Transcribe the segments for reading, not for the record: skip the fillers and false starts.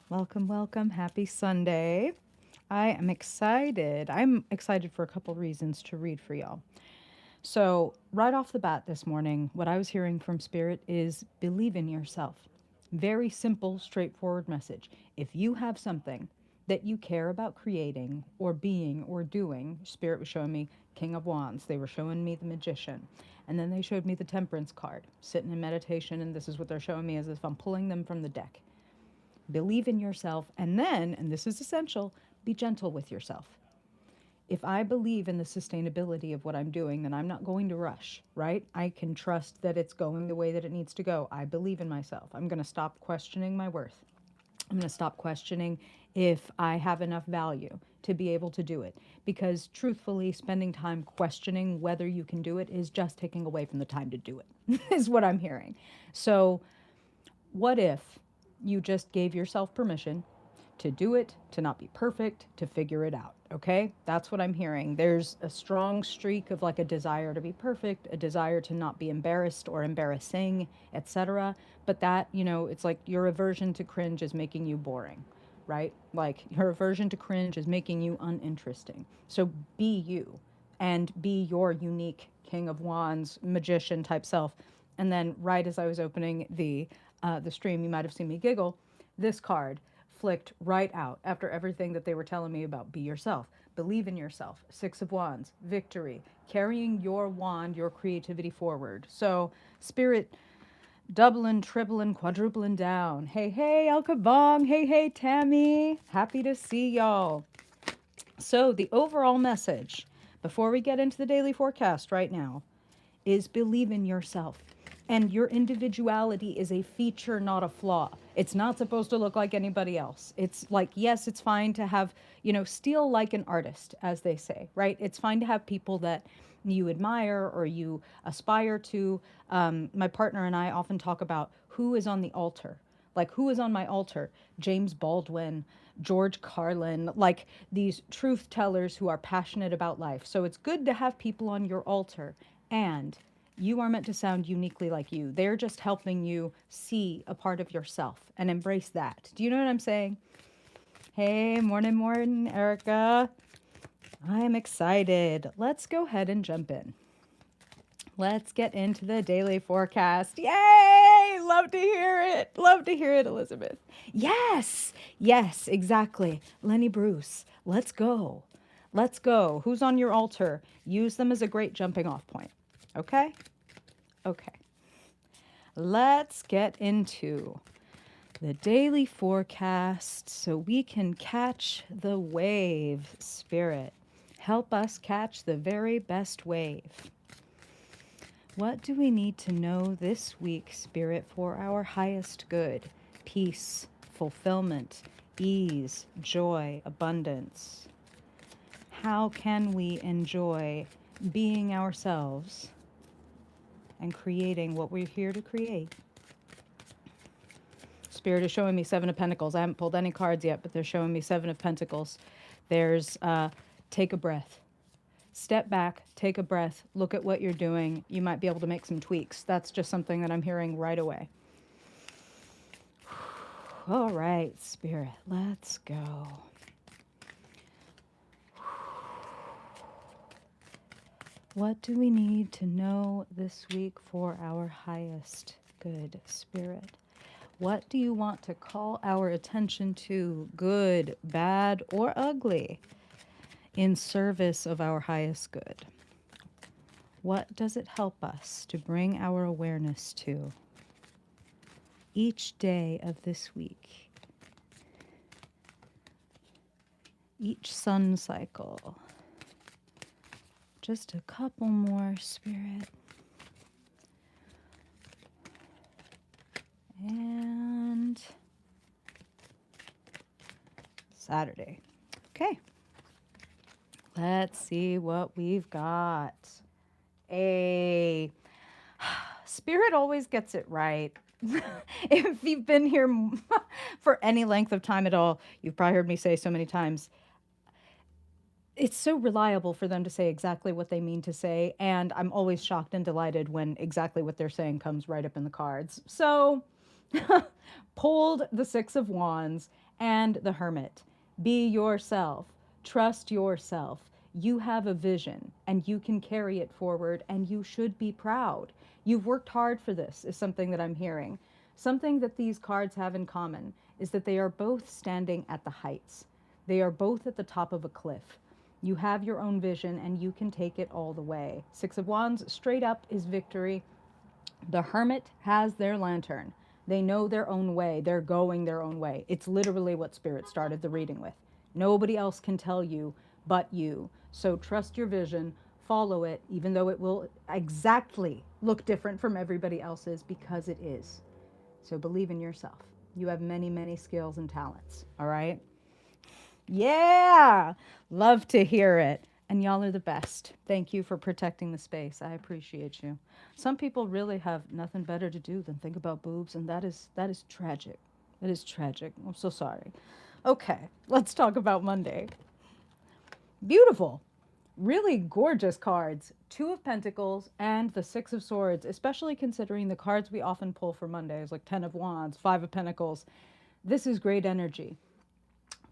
Welcome, welcome. Happy Sunday. I am excited. I'm excited for a couple reasons to read for y'all. So, right off the bat this morning, what I was hearing from Spirit is believe in yourself. Very simple, straightforward message. If you have something that you care about creating or being or doing, Spirit was showing me King of Wands, they were showing me the Magician, and then they showed me the Temperance card, sitting in meditation, and this is what they're showing me as if I'm pulling them from the deck. Believe in yourself, and then, and this is essential, be gentle with yourself. If I believe in the sustainability of what I'm doing, then I'm not going to rush, right? I can trust that it's going the way that it needs to go. I believe in myself. I'm going to stop questioning my worth. I'm going to stop questioning if I have enough value to be able to do it. Because truthfully, spending time questioning whether you can do it is just taking away from the time to do it, is what I'm hearing. So, what if you just gave yourself permission to do it, to not be perfect, to figure it out? Okay? That's what I'm hearing. There's a strong streak of like a desire to be perfect, a desire to not be embarrassed or embarrassing, etc. But that, it's like your aversion to cringe is making you boring, right? Like your aversion to cringe is making you uninteresting. So be you and be your unique King of Wands, magician type self. And then, right as I was opening the stream, you might have seen me giggle. This card flicked right out after everything that they were telling me about be yourself, believe in yourself, Six of Wands, victory, carrying your wand, your creativity forward. So, Spirit doubling, tripling, quadrupling down. Hey, hey, El Kabong. Hey, hey, Tammy. Happy to see y'all. So, the overall message before we get into the daily forecast right now is believe in yourself. And your individuality is a feature, not a flaw. It's not supposed to look like anybody else. It's like, yes, it's fine to have, steal like an artist, as they say, right? It's fine to have people that you admire or you aspire to. My partner and I often talk about who is on the altar. Like, who is on my altar? James Baldwin, George Carlin, like these truth tellers who are passionate about life. So it's good to have people on your altar. And you are meant to sound uniquely like you. They're just helping you see a part of yourself and embrace that. Do you know what I'm saying? Hey, morning, morning, Erica. I'm excited. Let's go ahead and jump in. Let's get into the daily forecast. Yay! Love to hear it. Love to hear it, Elizabeth. Yes, yes, exactly. Lenny Bruce, let's go. Let's go. Who's on your altar? Use them as a great jumping off point. Okay? Okay. Let's get into the daily forecast so we can catch the wave, Spirit. Help us catch the very best wave. What do we need to know this week, Spirit, for our highest good? Peace, fulfillment, ease, joy, abundance. How can we enjoy being ourselves and creating what we're here to create? Spirit is showing me Seven of Pentacles. I haven't pulled any cards yet, but they're showing me Seven of Pentacles. There's take a breath. Step back, take a breath, look at what you're doing. You might be able to make some tweaks. That's just something that I'm hearing right away. All right, Spirit, let's go. What do we need to know this week for our highest good, Spirit? What do you want to call our attention to, good, bad, or ugly, in service of our highest good? What does it help us to bring our awareness to each day of this week, each sun cycle? Just a couple more, Spirit. And Saturday. Okay. Let's see what we've got. A Spirit always gets it right. If you've been here for any length of time at all, you've probably heard me say so many times, it's so reliable for them to say exactly what they mean to say, and I'm always shocked and delighted when exactly what they're saying comes right up in the cards. So pulled the Six of Wands and the Hermit. Be yourself. Trust yourself. You have a vision and you can carry it forward and you should be proud. You've worked hard for this, is something that I'm hearing. Something that these cards have in common is that they are both standing at the heights. They are both at the top of a cliff. You have your own vision and you can take it all the way. Six of Wands, straight up, is victory. The Hermit has their lantern. They know their own way. They're going their own way. It's literally what Spirit started the reading with. Nobody else can tell you but you. So trust your vision, follow it, even though it will exactly look different from everybody else's, because it is. So believe in yourself. You have many, many skills and talents. All right? Yeah! Love to hear it. And y'all are the best. Thank you for protecting the space. I appreciate you. Some people really have nothing better to do than think about boobs, and that is tragic. That is tragic. I'm so sorry. Okay, let's talk about Monday. Beautiful. Really gorgeous cards. Two of Pentacles and the Six of Swords, especially considering the cards we often pull for Mondays, like Ten of Wands, Five of Pentacles. This is great energy.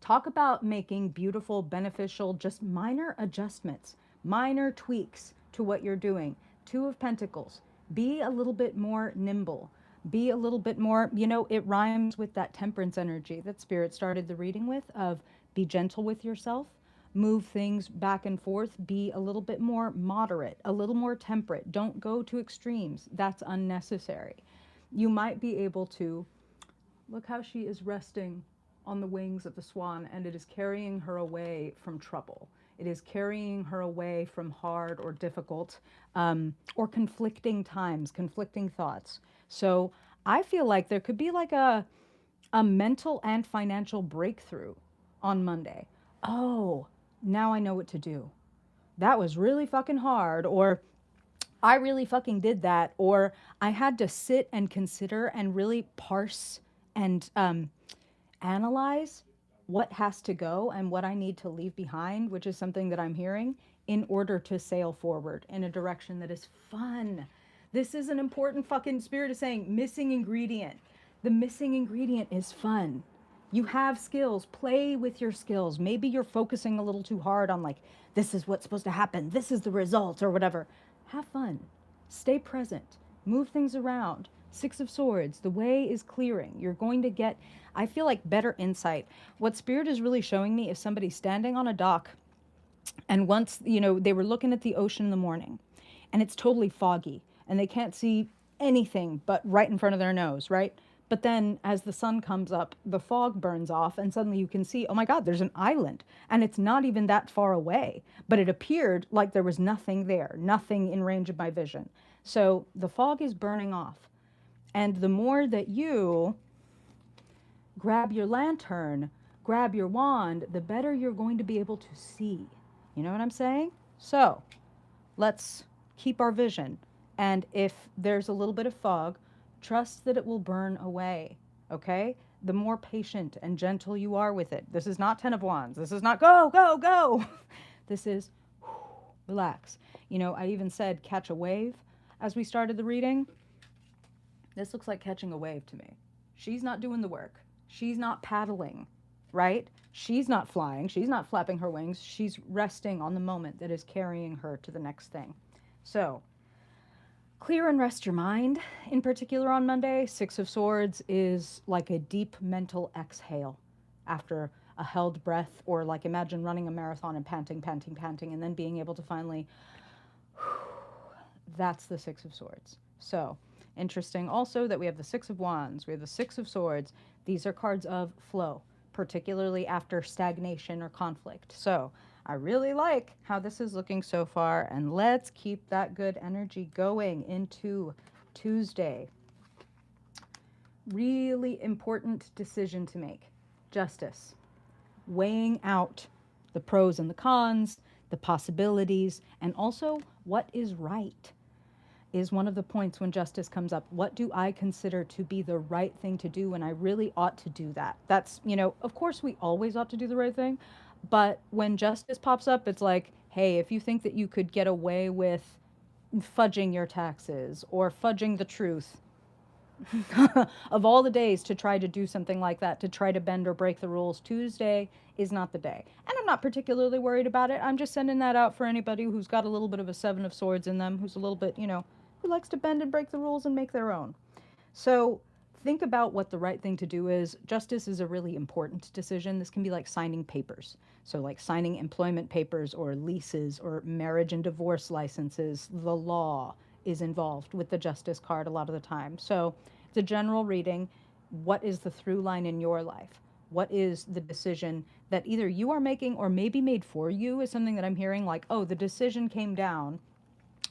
Talk about making beautiful, beneficial, just minor adjustments, minor tweaks to what you're doing. Two of Pentacles. Be a little bit more nimble. Be a little bit more, it rhymes with that temperance energy that Spirit started the reading with, of be gentle with yourself, move things back and forth, be a little bit more moderate, a little more temperate. Don't go to extremes. That's unnecessary. You might be able to, look how she is resting on the wings of the swan, and it is carrying her away from trouble. It is carrying her away from hard or difficult or conflicting times, conflicting thoughts. So I feel like there could be like a mental and financial breakthrough on Monday. Oh, now I know what to do. That was really fucking hard, or I really fucking did that, or I had to sit and consider and really parse and analyze what has to go and what I need to leave behind, which is something that I'm hearing, in order to sail forward in a direction that is fun. This is an important fucking, Spirit is saying, missing ingredient. The missing ingredient is fun. You have skills. Play with your skills. Maybe you're focusing a little too hard on, like, this is what's supposed to happen, this is the result, or whatever. Have fun. Stay present. Move things around. Six of Swords, the way is clearing. You're going to get, I feel like, better insight. What Spirit is really showing me is somebody standing on a dock, and once, they were looking at the ocean in the morning, and it's totally foggy, and they can't see anything but right in front of their nose, right? But then as the sun comes up, the fog burns off, and suddenly you can see, oh my God, there's an island. And it's not even that far away, but it appeared like there was nothing there, nothing in range of my vision. So the fog is burning off. And the more that you grab your lantern, grab your wand, the better you're going to be able to see. You know what I'm saying? So let's keep our vision. And if there's a little bit of fog, trust that it will burn away, okay? The more patient and gentle you are with it. This is not Ten of Wands. This is not go, go, go. This is relax. I even said catch a wave as we started the reading. This looks like catching a wave to me. She's not doing the work. She's not paddling, right? She's not flying. She's not flapping her wings. She's resting on the moment that is carrying her to the next thing. So clear and rest your mind. In particular on Monday, Six of Swords is like a deep mental exhale after a held breath, or like imagine running a marathon and panting, panting, panting, and then being able to finally, that's the Six of Swords. So interesting also that we have the Six of Wands, we have the Six of Swords. These are cards of flow, particularly after stagnation or conflict. So I really like how this is looking so far, and let's keep that good energy going into Tuesday. Really important decision to make. Justice. Weighing out the pros and the cons, the possibilities, and also what is right is one of the points when justice comes up. What do I consider to be the right thing to do when I really ought to do that? That's, of course we always ought to do the right thing, but when justice pops up, it's like, hey, if you think that you could get away with fudging your taxes or fudging the truth, Of all the days to try to do something like that, to try to bend or break the rules, Tuesday is not the day. And I'm not particularly worried about it. I'm just sending that out for anybody who's got a little bit of a Seven of Swords in them, who's a little bit, who likes to bend and break the rules and make their own. So think about what the right thing to do is. Justice is a really important decision. This can be like signing papers. So, like signing employment papers or leases or marriage and divorce licenses. The law is involved with the justice card a lot of the time. So, it's a general reading. What is the through line in your life? What is the decision that either you are making or maybe made for you? Is something that I'm hearing like, oh, the decision came down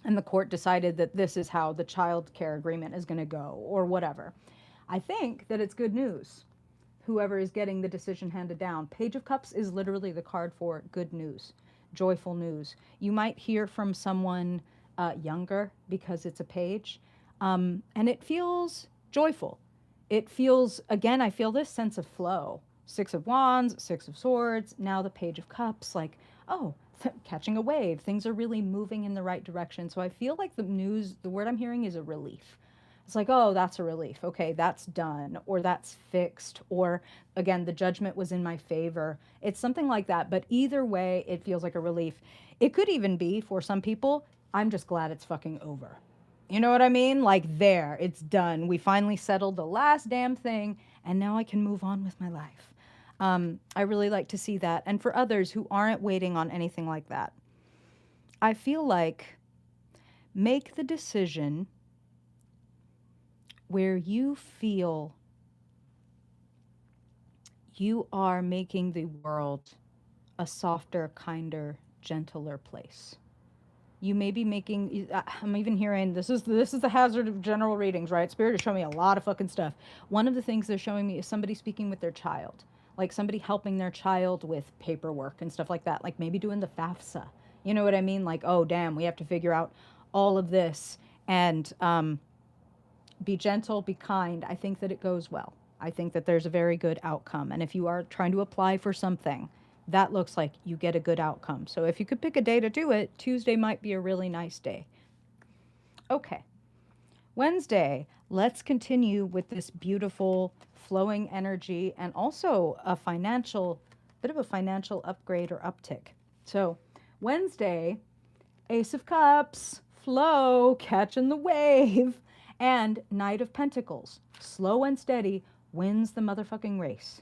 and the court decided that this is how the child care agreement is going to go or whatever. I think that it's good news. Whoever is getting the decision handed down. Page of Cups is literally the card for good news, joyful news. You might hear from someone younger because it's a page, and it feels joyful. It feels, again, I feel this sense of flow. Six of Wands, Six of Swords, now the Page of Cups, like, oh, catching a wave. Things are really moving in the right direction. So I feel like the news, the word I'm hearing is a relief. It's like, oh, that's a relief. Okay, that's done, or that's fixed, or again, the judgment was in my favor. It's something like that. But either way, it feels like a relief. It could even be for some people, I'm just glad it's fucking over. You know what I mean? Like, there, it's done. We finally settled the last damn thing, and now I can move on with my life. I really like to see that. And for others who aren't waiting on anything like that, I feel like make the decision where you feel you are making the world a softer, kinder, gentler place. You may be making, I'm even hearing, this is the hazard of general readings, right? Spirit is showing me a lot of fucking stuff. One of the things they're showing me is somebody speaking with their child, like somebody helping their child with paperwork and stuff like that, like maybe doing the FAFSA. You know what I mean? Like, oh damn, we have to figure out all of this, and be gentle, be kind. I think that it goes well. I think that there's a very good outcome. And if you are trying to apply for something, that looks like you get a good outcome. So if you could pick a day to do it, Tuesday might be a really nice day. Okay, Wednesday, let's continue with this beautiful flowing energy and also a financial, bit of a financial upgrade or uptick. So, Wednesday, Ace of Cups, flow, catching the wave, and Knight of Pentacles, slow and steady, wins the motherfucking race.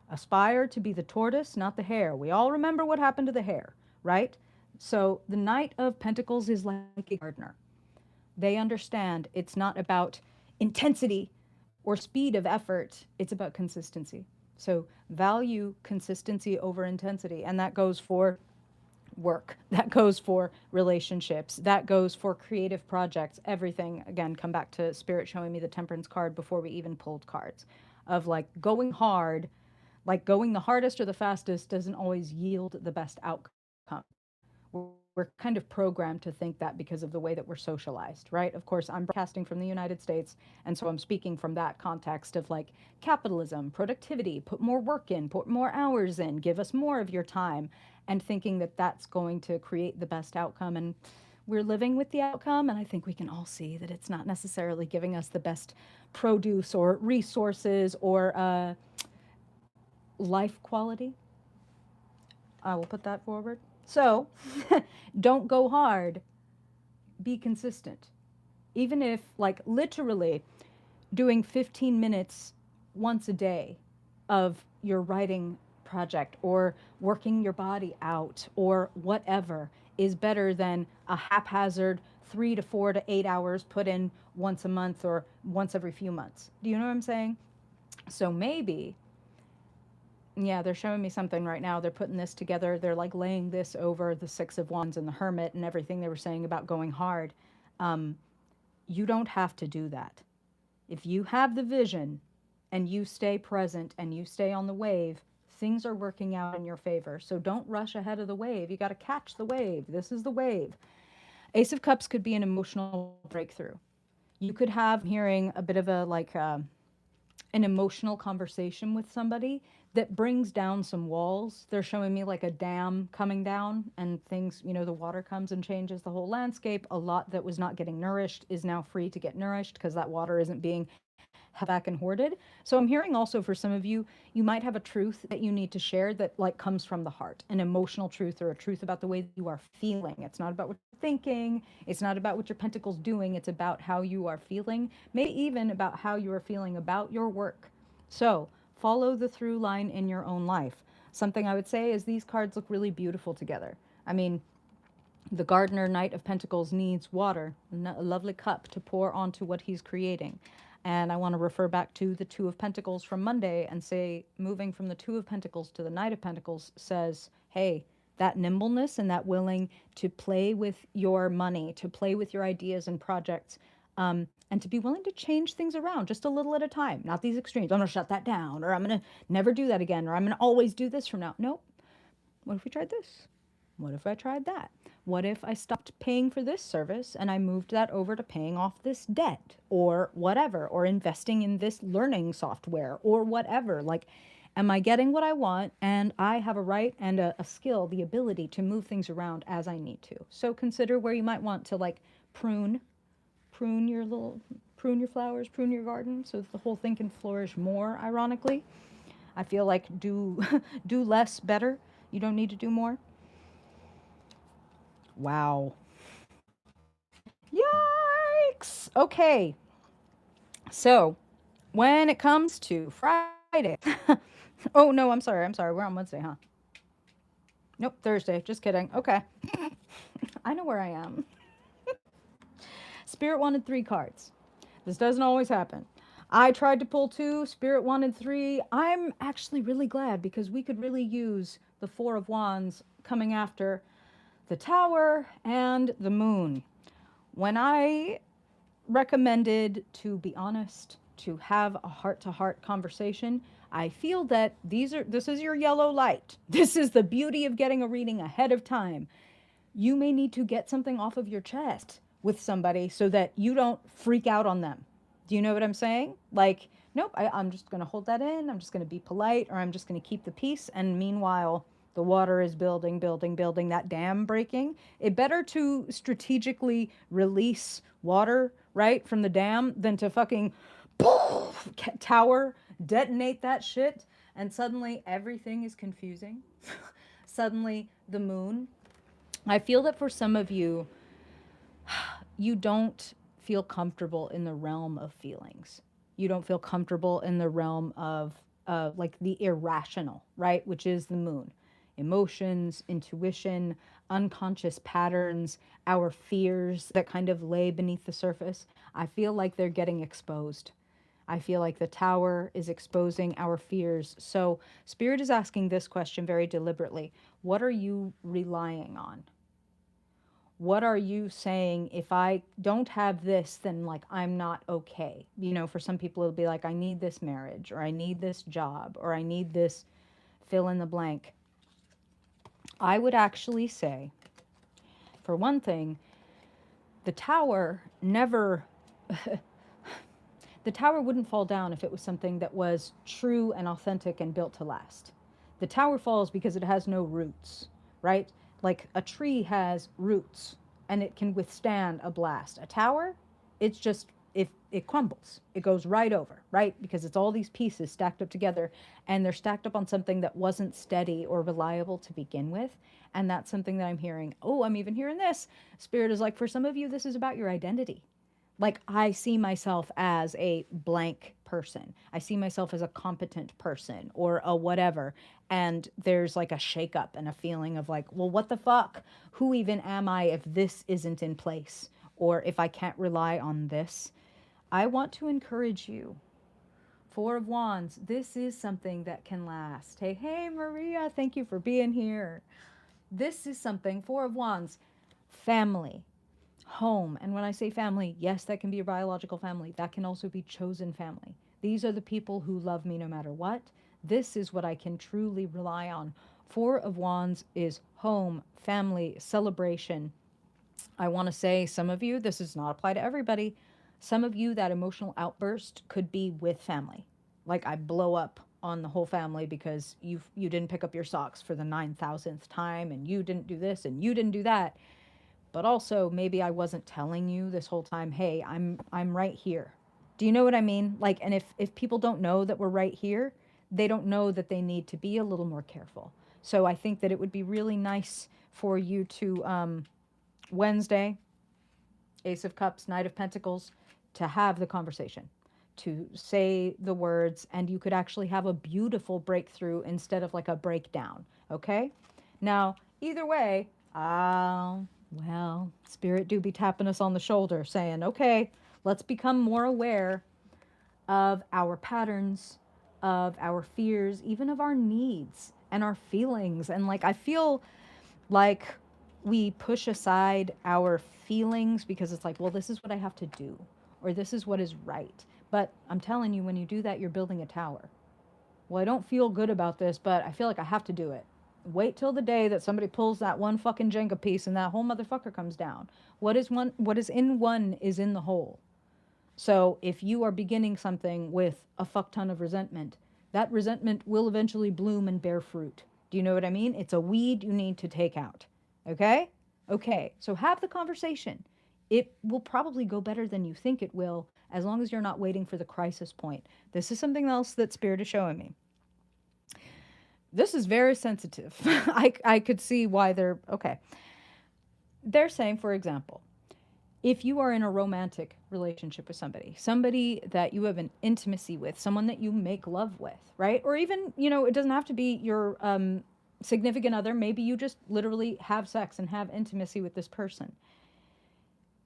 Aspire to be the tortoise, not the hare. We all remember what happened to the hare, right? So the Knight of Pentacles is like a gardener. They understand it's not about intensity or speed of effort, it's about consistency. So value consistency over intensity. And that goes for work, that goes for relationships, that goes for creative projects, everything. Again, come back to Spirit showing me the Temperance card before we even pulled cards, of like going hard, like going the hardest or the fastest doesn't always yield the best outcome. We're kind of programmed to think that because of the way that we're socialized, right? Of course, I'm broadcasting from the United States, and so I'm speaking from that context of like capitalism, productivity, put more work in, put more hours in, give us more of your time, and thinking that that's going to create the best outcome. And we're living with the outcome, and I think we can all see that it's not necessarily giving us the best produce or resources or life quality. I will put that forward. So, don't go hard, be consistent. Even if, like, literally doing 15 minutes once a day of your writing project or working your body out or whatever is better than a haphazard 3 to 4 to 8 hours put in once a month or once every few months. Do you know what I'm saying? So maybe, yeah, they're showing me something right now. They're putting this together. They're like laying this over the Six of Wands and the Hermit and everything they were saying about going hard. Um, you don't have to do that. If you have the vision and you stay present and you stay on the wave, things are working out in your favor. So don't rush ahead of the wave. You got to catch the wave. This is the wave. Ace of Cups could be an emotional breakthrough. You could have hearing a bit of a like an emotional conversation with somebody that brings down some walls. They're showing me like a dam coming down and things, the water comes and changes the whole landscape. A lot that was not getting nourished is now free to get nourished because that water isn't being back and hoarded. So I'm hearing also for some of you, you might have a truth that you need to share that like comes from the heart, an emotional truth or a truth about the way that you are feeling. It's not about what you're thinking. It's not about what your pentacle's doing. It's about how you are feeling, maybe even about how you are feeling about your work. So follow the through line in your own life. Something I would say is these cards look really beautiful together. I mean, the gardener, Knight of Pentacles, needs water, a lovely cup to pour onto what he's creating. And I want to refer back to the Two of Pentacles from Monday and say, moving from the Two of Pentacles to the Knight of Pentacles says, hey, that nimbleness and that willing to play with your money, to play with your ideas and projects, and to be willing to change things around just a little at a time. Not these extremes. I'm going to shut that down, or I'm going to never do that again, or I'm going to always do this from now. Nope. What if we tried this? What if I tried that? What if I stopped paying for this service and I moved that over to paying off this debt or whatever, or investing in this learning software or whatever? Like, am I getting what I want? And I have a right and a skill, the ability to move things around as I need to. So consider where you might want to like prune, prune your flowers, prune your garden so that the whole thing can flourish more, ironically. I feel like do do less better. You don't need to do more. Wow. Yikes. Okay. So, when it comes to Friday. Oh, no, I'm sorry. I'm sorry. We're on Wednesday, huh? Nope, Thursday. Just kidding. Okay. I know where I am. Spirit wanted 3 cards. This doesn't always happen. I tried to pull 2. Spirit wanted 3. I'm actually really glad because we could really use the 4 of Wands coming after the Tower and the Moon. When I recommended to be honest, to have a heart-to-heart conversation, I feel that this is your yellow light. This is the beauty of getting a reading ahead of time. You may need to get something off of your chest with somebody so that you don't freak out on them. Do you know what I'm saying? Like, nope, I'm just going to hold that in. I'm just going to be polite, or I'm just going to keep the peace. And meanwhile, the water is building, building, building, that dam breaking. It better to strategically release water, right, from the dam than to fucking poof, tower, detonate that shit, and suddenly everything is confusing. Suddenly the moon. I feel that for some of you, you don't feel comfortable in the realm of feelings. You don't feel comfortable in the realm of like the irrational, right? Which is the moon. Emotions, intuition, unconscious patterns, our fears that kind of lay beneath the surface. I feel like they're getting exposed. I feel like the tower is exposing our fears. So, Spirit is asking this question very deliberately. What are you relying on? What are you saying? If I don't have this, then like I'm not okay. You know, for some people it'll be like, I need this marriage, or I need this job, or I need this fill in the blank. I would actually say, for one thing, the tower never, the tower wouldn't fall down if it was something that was true and authentic and built to last. The tower falls because it has no roots, right? Like a tree has roots and it can withstand a blast. A tower, it's just, if it crumbles, it goes right over, right? Because it's all these pieces stacked up together, and they're stacked up on something that wasn't steady or reliable to begin with. And that's something that I'm hearing. Oh, I'm even hearing this. Spirit is like, for some of you, this is about your identity. Like, I see myself as a blank person. I see myself as a competent person or a whatever. And there's like a shakeup and a feeling of like, well, what the fuck? Who even am I if this isn't in place? Or if I can't rely on this? I want to encourage you. 4 of Wands, this is something that can last. Hey, hey, Maria, thank you for being here. This is something, 4 of Wands, family, home. And when I say family, yes, that can be your biological family. That can also be chosen family. These are the people who love me no matter what. This is what I can truly rely on. 4 of Wands is home, family, celebration. I want to say, some of you, this does not apply to everybody. Some of you, that emotional outburst could be with family. Like, I blow up on the whole family because you didn't pick up your socks for the 9,000th time, and you didn't do this and you didn't do that. But also, maybe I wasn't telling you this whole time, hey, I'm right here. Do you know what I mean? Like, and if people don't know that we're right here, they don't know that they need to be a little more careful. So I think that it would be really nice for you to Wednesday, Ace of Cups, Knight of Pentacles, to have the conversation, to say the words, and you could actually have a beautiful breakthrough instead of like a breakdown. Okay? Now, either way, well, Spirit do be tapping us on the shoulder saying, okay, let's become more aware of our patterns, of our fears, even of our needs and our feelings. And like, I feel like we push aside our feelings because it's like, well, this is what I have to do, or this is what is right. But I'm telling you, when you do that, you're building a tower. Well, I don't feel good about this, but I feel like I have to do it. Wait till the day that somebody pulls that one fucking Jenga piece and that whole motherfucker comes down. What is in one is in the whole. So if you are beginning something with a fuck ton of resentment, that resentment will eventually bloom and bear fruit. Do you know what I mean? It's a weed you need to take out. Okay? Okay. So have the conversation. It will probably go better than you think it will, as long as you're not waiting for the crisis point. This is something else that Spirit is showing me. This is very sensitive. I could see why they're okay. They're saying, for example, if you are in a romantic relationship with somebody, somebody that you have an intimacy with, someone that you make love with, right? Or even, it doesn't have to be your significant other. Maybe you just literally have sex and have intimacy with this person.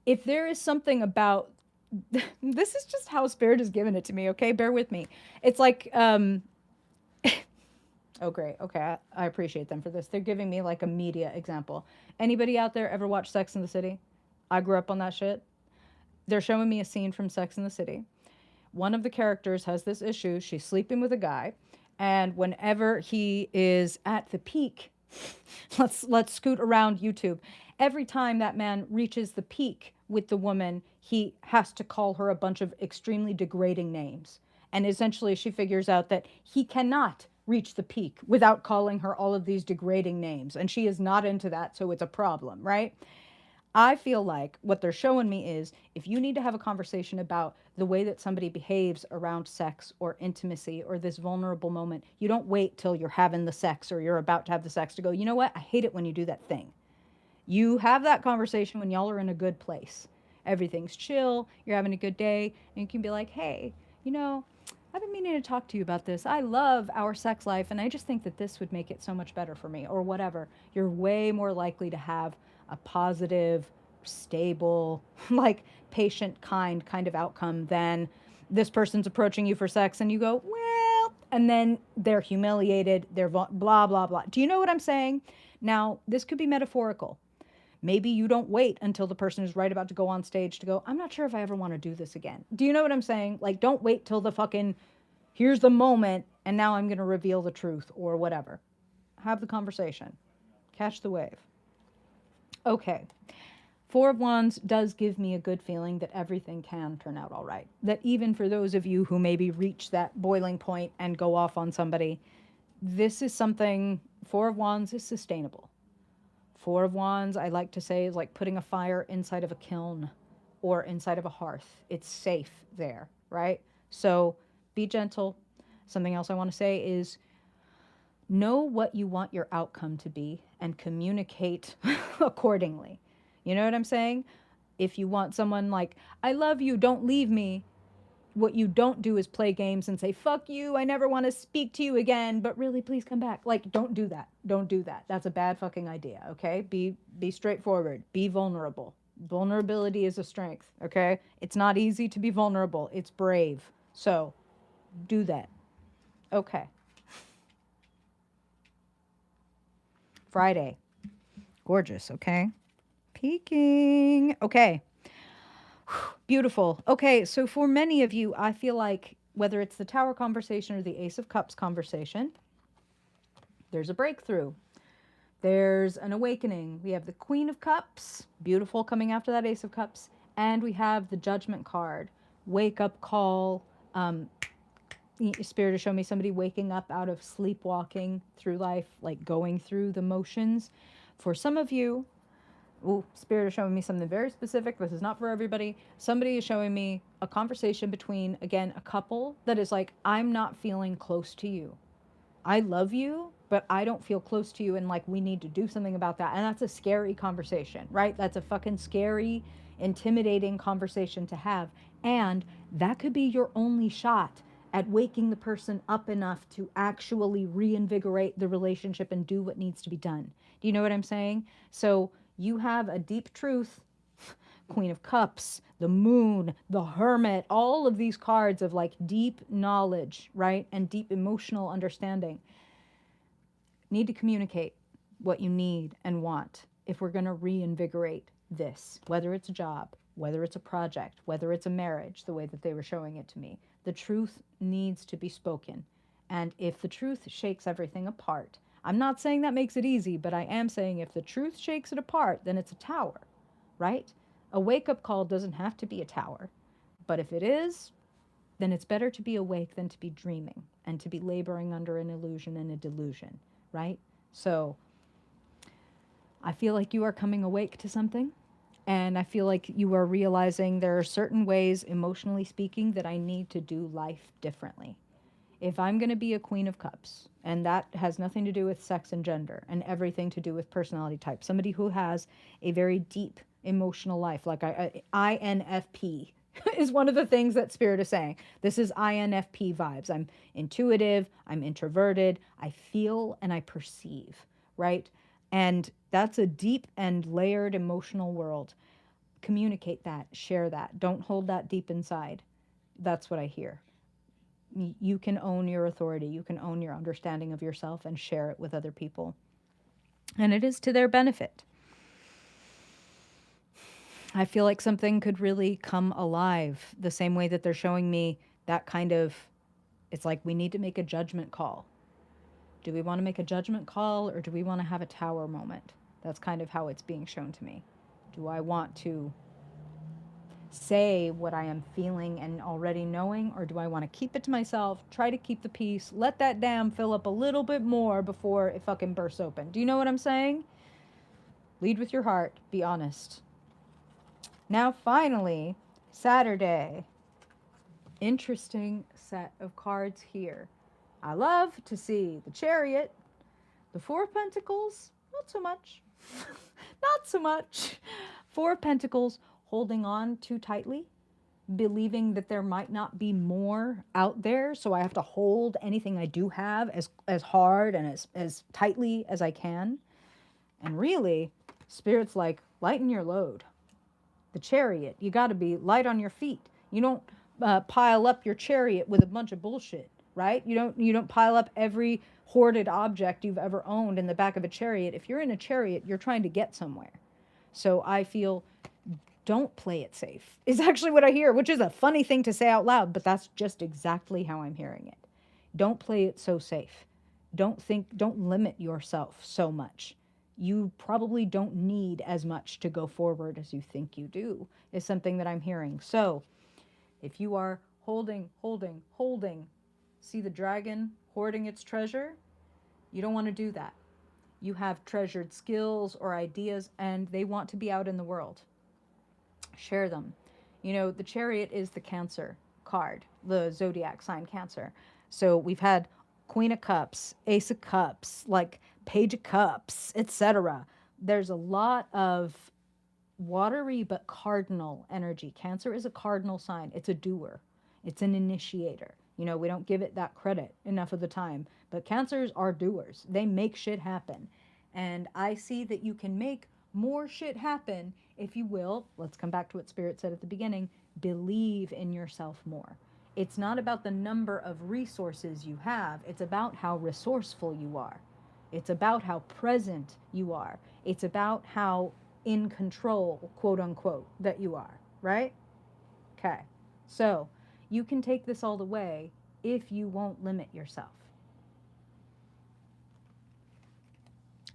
If there is something about this is just how Spirit has given it to me, okay? Bear with me. It's like, oh, great. Okay, I appreciate them for this. They're giving me like a media example. Anybody out there ever watch Sex in the City? I grew up on that shit. They're showing me a scene from Sex in the City. One of the characters has this issue. She's sleeping with a guy, and whenever he is at the peak, let's scoot around YouTube. Every time that man reaches the peak with the woman, he has to call her a bunch of extremely degrading names. And essentially she figures out that he cannot reach the peak without calling her all of these degrading names. And she is not into that, so it's a problem, right? I feel like what they're showing me is if you need to have a conversation about the way that somebody behaves around sex or intimacy or this vulnerable moment, you don't wait till you're having the sex or you're about to have the sex to go, you know what? I hate it when you do that thing. You have that conversation when y'all are in a good place. Everything's chill, you're having a good day, and you can be like, hey, I've been meaning to talk to you about this. I love our sex life, and I just think that this would make it so much better for me, or whatever. You're way more likely to have a positive, stable, like patient, kind of outcome than this person's approaching you for sex, and you go, well, and then they're humiliated, they're blah, blah, blah. Do you know what I'm saying? Now, this could be metaphorical. Maybe you don't wait until the person is right about to go on stage to go, I'm not sure if I ever want to do this again. Do you know what I'm saying? Like, don't wait till the fucking, here's the moment, and now I'm going to reveal the truth or whatever. Have the conversation. Catch the wave. Okay. Four of Wands does give me a good feeling that everything can turn out all right. That even for those of you who maybe reach that boiling point and go off on somebody, this is something, Four of Wands is sustainable. Four of Wands, I like to say, is like putting a fire inside of a kiln or inside of a hearth. It's safe there, right? So be gentle. Something else I want to say is know what you want your outcome to be and communicate accordingly. You know what I'm saying? If you want someone like, I love you, don't leave me, what you don't do is play games and say, fuck you, I never want to speak to you again, but really, please come back. Like, don't do that. Don't do that. That's a bad fucking idea, okay? Be straightforward. Be vulnerable. Vulnerability is a strength, okay? It's not easy to be vulnerable. It's brave. So, do that. Okay. Friday. Gorgeous, okay? Peeking. Okay. Beautiful. Okay, so for many of you, I feel like whether it's the Tower conversation or the Ace of Cups conversation, there's a breakthrough. There's an awakening. We have the Queen of Cups, beautiful, coming after that Ace of Cups, and we have the Judgment card, wake up call. Spirit to show me somebody waking up out of sleepwalking through life, like going through the motions. For some of you, Ooh, Spirit is showing me something very specific. This is not for everybody. Somebody is showing me a conversation between, again, a couple that is like, I'm not feeling close to you. I love you, but I don't feel close to you, and like we need to do something about that. And that's a scary conversation, right? That's a fucking scary, intimidating conversation to have. And that could be your only shot at waking the person up enough to actually reinvigorate the relationship and do what needs to be done. Do you know what I'm saying? So you have a deep truth. Queen of Cups, the Moon, the Hermit, all of these cards of like deep knowledge, right? And deep emotional understanding. Need to communicate what you need and want if we're going to reinvigorate this, whether it's a job, whether it's a project, whether it's a marriage, the way that they were showing it to me. The truth needs to be spoken. And if the truth shakes everything apart, I'm not saying that makes it easy, but I am saying if the truth shakes it apart, then it's a tower, right? A wake up call doesn't have to be a tower. But if it is, then it's better to be awake than to be dreaming and to be laboring under an illusion and a delusion, right? So I feel like you are coming awake to something. And I feel like you are realizing there are certain ways, emotionally speaking, that I need to do life differently. If I'm going to be a Queen of Cups, and that has nothing to do with sex and gender and everything to do with personality type, somebody who has a very deep emotional life, like INFP is one of the things that Spirit is saying. This is INFP vibes. I'm intuitive, I'm introverted, I feel and I perceive, right? And that's a deep and layered emotional world. Communicate that, share that. Don't hold that deep inside. That's what I hear. You can own your authority, you can own your understanding of yourself and share it with other people. And it is to their benefit. I feel like something could really come alive the same way that they're showing me that kind of, it's like we need to make a judgment call. Do we want to make a judgment call or do we want to have a tower moment? That's kind of how it's being shown to me. Do I want to say what I am feeling and already knowing, or do I want to keep it to myself, try to keep the peace, let that dam fill up a little bit more before it fucking bursts open? Do you know what I'm saying? Lead with your heart, be honest. Now, finally, Saturday. Interesting set of cards here. I love to see the Chariot, the Four of Pentacles, not so much. Not so much. Four of Pentacles, holding on too tightly, believing that there might not be more out there, so I have to hold anything I do have as hard and as tightly as I can. And really, Spirit's like, lighten your load. The Chariot, you got to be light on your feet. You don't pile up your chariot with a bunch of bullshit, right? You don't pile up every hoarded object you've ever owned in the back of a chariot. If you're in a chariot, you're trying to get somewhere. So I feel, don't play it safe is actually what I hear, which is a funny thing to say out loud, but that's just exactly how I'm hearing it. Don't play it so safe. Don't limit yourself so much. You probably don't need as much to go forward as you think you do, is something that I'm hearing. So if you are holding, see the dragon hoarding its treasure? You don't want to do that. You have treasured skills or ideas, and they want to be out in the world. Share them. You know, the Chariot is the Cancer card, the zodiac sign Cancer. So we've had Queen of Cups, Ace of Cups, like Page of Cups, etc. There's a lot of watery but cardinal energy. Cancer is a cardinal sign. It's a doer. It's an initiator. You know, we don't give it that credit enough of the time. But Cancers are doers. They make shit happen. And I see that you can make more shit happen if you will, let's come back to what Spirit said at the beginning, believe in yourself more. It's not about the number of resources you have. It's about how resourceful you are. It's about how present you are. It's about how in control, quote unquote, that you are, right? Okay. So you can take this all the way if you won't limit yourself.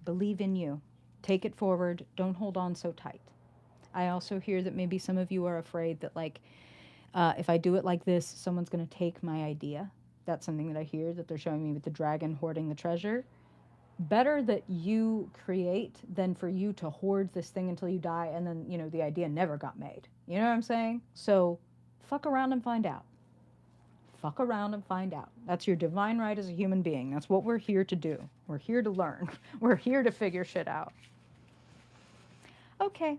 Believe in you. Take it forward. Don't hold on so tight. I also hear that maybe some of you are afraid that, like, if I do it like this, someone's going to take my idea. That's something that I hear that they're showing me with the dragon hoarding the treasure. better that you create than for you to hoard this thing until you die and then, the idea never got made. You know what I'm saying? So fuck around and find out. Fuck around and find out. That's your divine right as a human being. That's what we're here to do. We're here to learn. We're here to figure shit out. Okay.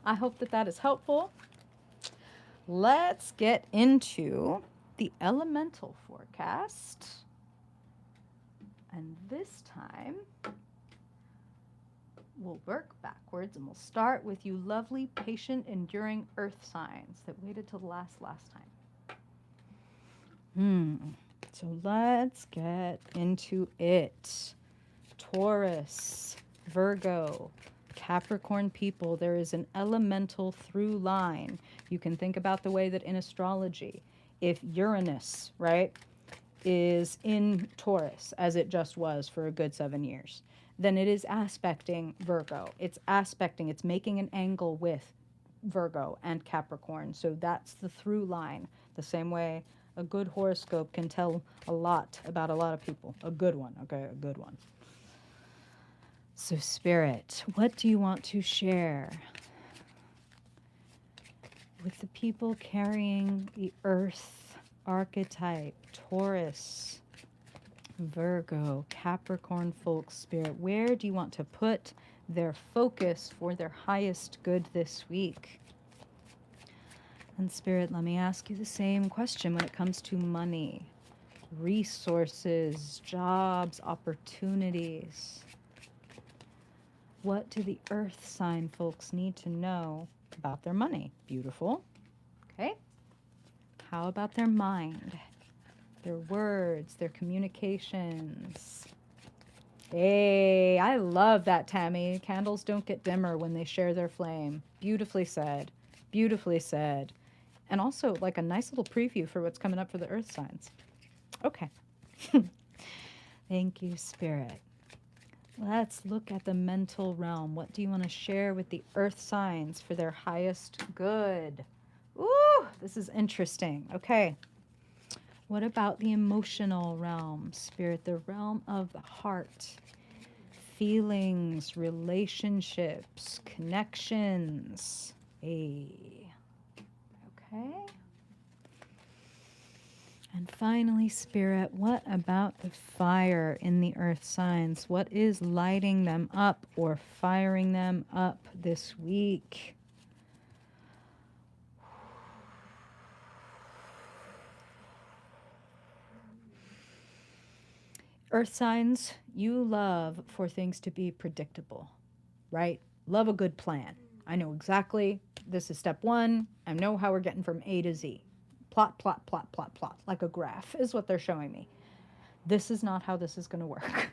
I hope that that is helpful. Let's get into the elemental forecast. And this time, we'll work backwards and we'll start with you lovely, patient, enduring earth signs that waited till the last time. So let's get into it. Taurus, Virgo, Capricorn people, there is an elemental through line. You can think about the way that in astrology, if Uranus, right, is in Taurus, as it just was for a good 7 years, then it is aspecting Virgo. It's making an angle with Virgo and Capricorn. So that's the through line. The same way a good horoscope can tell a lot about a lot of people. A good one, okay, a good one. So, Spirit, what do you want to share with the people carrying the Earth archetype, Taurus, Virgo, Capricorn folk, Spirit? Where do you want to put their focus for their highest good this week? And Spirit, let me ask you the same question when it comes to money, resources, jobs, opportunities. What do the earth sign folks need to know about their money? Beautiful. Okay. How about their mind, their words, their communications? Hey, I love that, Tammy. Candles don't get dimmer when they share their flame. Beautifully said. Beautifully said. And also like a nice little preview for what's coming up for the earth signs. Okay. Thank you, Spirit. Let's look at the mental realm. What do you want to share with the earth signs for their highest good? Ooh, this is interesting. Okay. What about the emotional realm, Spirit? The realm of the heart. Feelings, relationships, connections. Okay. And finally, Spirit, what about the fire in the earth signs? What is lighting them up or firing them up this week? Earth signs, you love for things to be predictable, right? Love a good plan. I know exactly, this is step one. I know how we're getting from A to Z. Plot, plot, plot, plot, plot, like a graph is what they're showing me. This is not how this is going to work.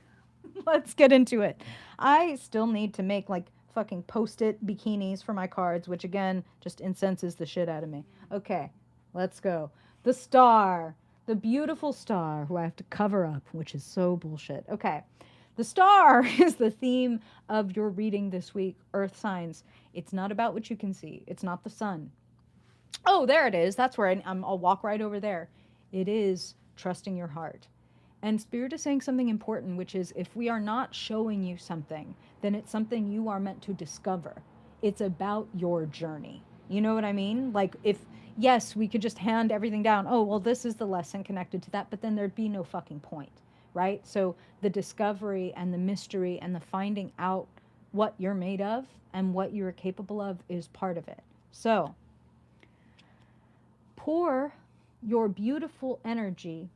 Let's get into it. I still need to make like fucking post-it bikinis for my cards, which again, just incenses the shit out of me. Okay, let's go. The star, the beautiful star who I have to cover up, which is so bullshit. Okay. The star is the theme of your reading this week, earth signs. It's not about what you can see. It's not the sun. Oh, there it is. That's where I'll walk right over there. It is trusting your heart. And Spirit is saying something important, which is if we are not showing you something, then it's something you are meant to discover. It's about your journey. You know what I mean? Like if, yes, we could just hand everything down. Oh, well, this is the lesson connected to that, but then there'd be no fucking point, right? So the discovery and the mystery and the finding out what you're made of and what you're capable of is part of it. So pour your beautiful energy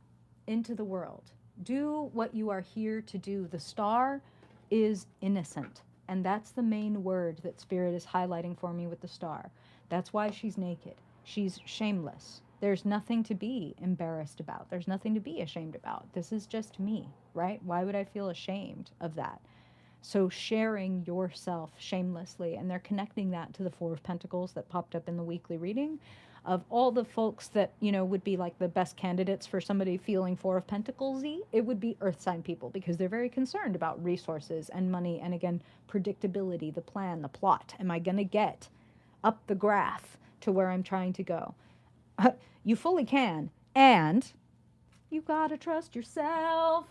into the world. Do what you are here to do. The star is innocent. And that's the main word that Spirit is highlighting for me with the star. That's why she's naked. She's shameless. There's nothing to be embarrassed about. There's nothing to be ashamed about. This is just me, right? Why would I feel ashamed of that? So sharing yourself shamelessly, and they're connecting that to the Four of Pentacles that popped up in the weekly reading of all the folks that, would be like the best candidates for somebody feeling Four of Pentacles-y, it would be earth sign people because they're very concerned about resources and money and, again, predictability, the plan, the plot. Am I going to get up the graph to where I'm trying to go? You fully can. And you got to trust yourself.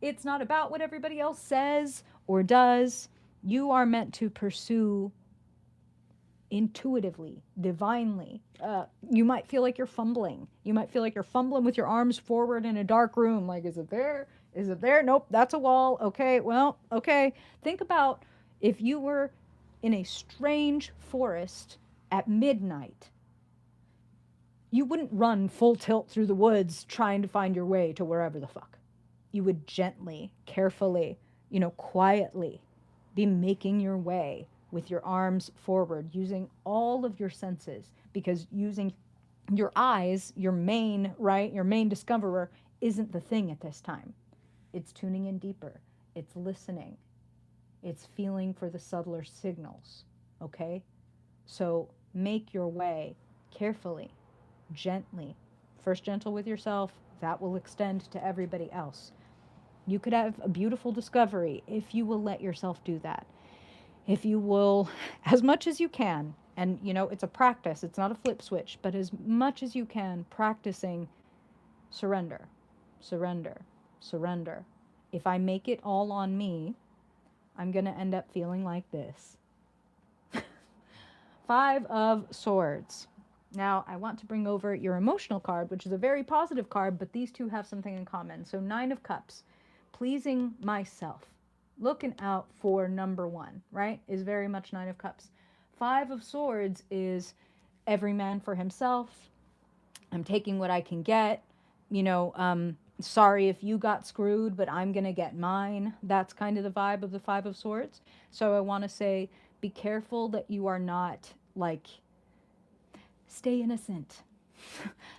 It's not about what everybody else says or does. You are meant to pursue intuitively, divinely. You might feel like you're fumbling. You might feel like you're fumbling with your arms forward in a dark room. Like, is it there? Is it there? Nope, that's a wall. Okay, well, okay. Think about if you were in a strange forest at midnight. You wouldn't run full tilt through the woods trying to find your way to wherever the fuck. You would gently, carefully, quietly be making your way with your arms forward, using all of your senses, because using your eyes, your main, right, your main discoverer, isn't the thing at this time. It's tuning in deeper. It's listening. It's feeling for the subtler signals, okay? So make your way carefully, gently. First gentle with yourself, that will extend to everybody else. You could have a beautiful discovery if you will let yourself do that. If you will, as much as you can, and it's a practice, it's not a flip switch, but as much as you can, practicing surrender, surrender, surrender. If I make it all on me, I'm going to end up feeling like this. Five of Swords. Now, I want to bring over your emotional card, which is a very positive card, but these two have something in common. So, Nine of Cups, pleasing myself, looking out for number one, right, is very much Nine of Cups. Five of Swords is every man for himself. I'm taking what I can get. Sorry if you got screwed, but I'm going to get mine. That's kind of the vibe of the Five of Swords. So I want to say, be careful that you are not like, stay innocent,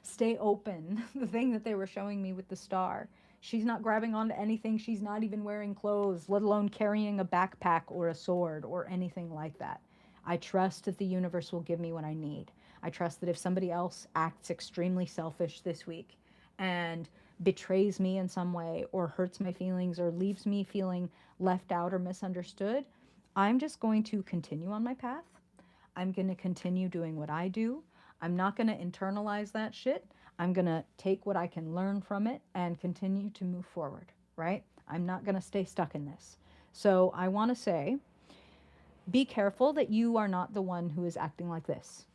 stay open. The thing that they were showing me with the star, she's not grabbing onto anything. She's not even wearing clothes, let alone carrying a backpack or a sword or anything like that. I trust that the universe will give me what I need. I trust that if somebody else acts extremely selfish this week and betrays me in some way or hurts my feelings or leaves me feeling left out or misunderstood, I'm just going to continue on my path. I'm going to continue doing what I do. I'm not going to internalize that shit. I'm going to take what I can learn from it and continue to move forward, right? I'm not going to stay stuck in this. So I want to say, be careful that you are not the one who is acting like this.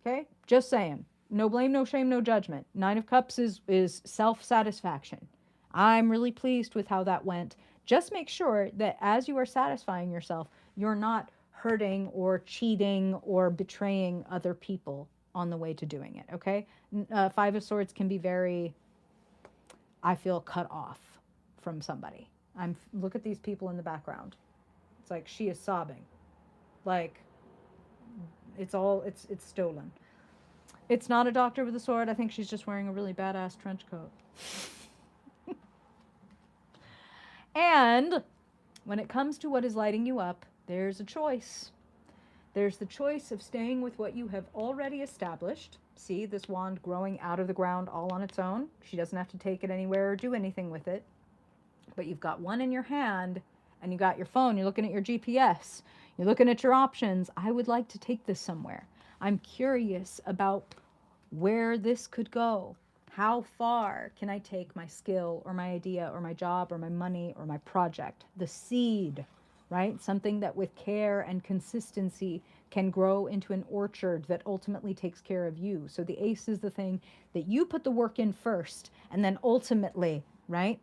Okay? Just saying. No blame, no shame, no judgment. Nine of Cups is self-satisfaction. I'm really pleased with how that went. Just make sure that as you are satisfying yourself, you're not hurting or cheating or betraying other people on the way to doing it, okay? Five of Swords can be very, I feel, cut off from somebody. Look at these people in the background. It's like she is sobbing. Like, it's stolen. It's not a doctor with a sword. I think she's just wearing a really badass trench coat. And when it comes to what is lighting you up, there's a choice. There's the choice of staying with what you have already established. See this wand growing out of the ground all on its own? She doesn't have to take it anywhere or do anything with it. But you've got one in your hand, and you got your phone. You're looking at your GPS. You're looking at your options. I would like to take this somewhere. I'm curious about where this could go. How far can I take my skill or my idea or my job or my money or my project? The seed, right? Something that with care and consistency can grow into an orchard that ultimately takes care of you. So the ace is the thing that you put the work in first, and then ultimately, right?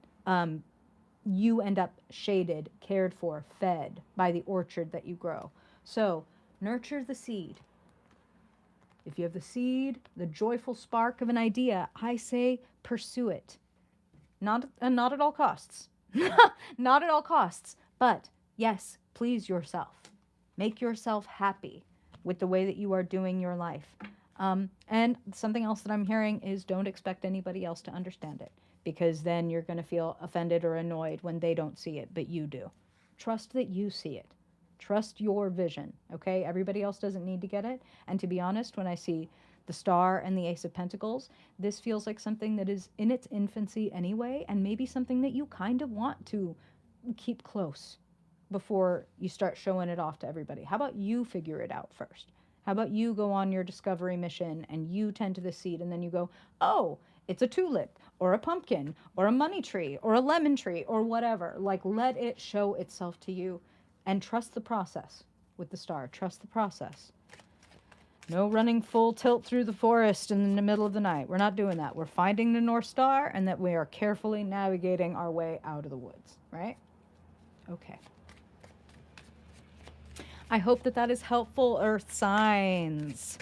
You end up shaded, cared for, fed by the orchard that you grow. So nurture the seed. If you have the seed, the joyful spark of an idea, I say pursue it. Not at all costs. Not at all costs. But yes, please yourself. Make yourself happy with the way that you are doing your life. And something else that I'm hearing is don't expect anybody else to understand it, because then you're going to feel offended or annoyed when they don't see it, but you do. Trust that you see it. Trust your vision, okay? Everybody else doesn't need to get it. And to be honest, when I see the Star and the Ace of Pentacles, this feels like something that is in its infancy anyway, and maybe something that you kind of want to keep close before you start showing it off to everybody. How about you figure it out first? How about you go on your discovery mission and you tend to the seed, and then you go, oh, it's a tulip. or a pumpkin or a money tree or a lemon tree or whatever. Like, let it show itself to you and trust the process with the star. Trust the process. No running full tilt through the forest in the middle of the night. We're not doing that. We're finding the North Star and that we are carefully navigating our way out of the woods, right? Okay. I hope that that is helpful, Earth signs.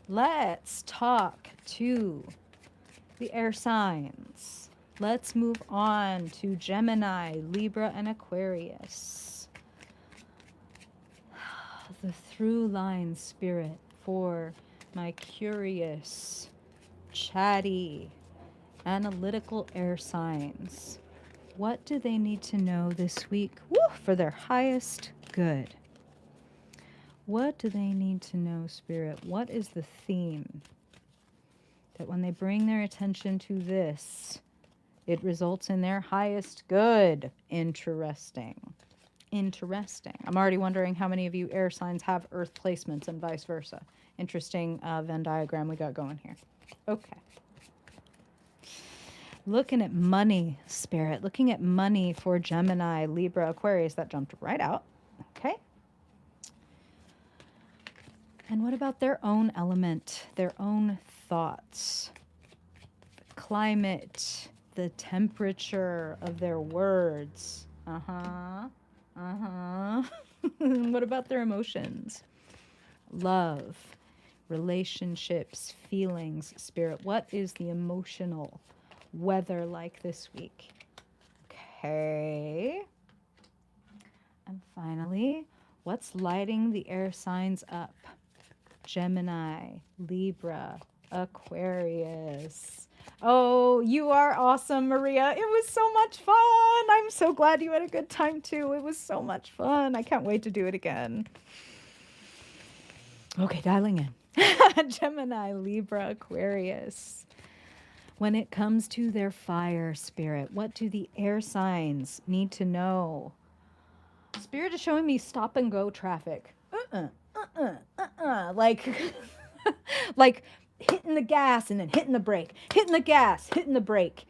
Let's talk to the air signs. Let's move on to Gemini, Libra, and Aquarius. The through line spirit for my curious, chatty, analytical air signs. What do they need to know this week for their highest good? What do they need to know, Spirit? What is the theme? That when they bring their attention to this, it results in their highest good. Interesting. Interesting. I'm already wondering how many of you air signs have earth placements and vice versa. Interesting Venn diagram we got going here. Okay. Looking at money, Spirit. Looking at money for Gemini, Libra, Aquarius. That jumped right out. Okay. And what about their own element, their own thoughts, the climate, the temperature of their words? What about their emotions? Love, relationships, feelings, Spirit. What is the emotional weather like this week? Okay. And finally, what's lighting the air signs up? Gemini, Libra, Aquarius. Oh, you are awesome, Maria. It was so much fun. I'm so glad you had a good time too. It was so much fun. I can't wait to do it again. Okay, dialing in. Gemini, Libra, Aquarius. When it comes to their fire, Spirit, what do the air signs need to know? Spirit is showing me stop and go traffic. Like, like hitting the gas and then hitting the brake, hitting the gas, hitting the brake.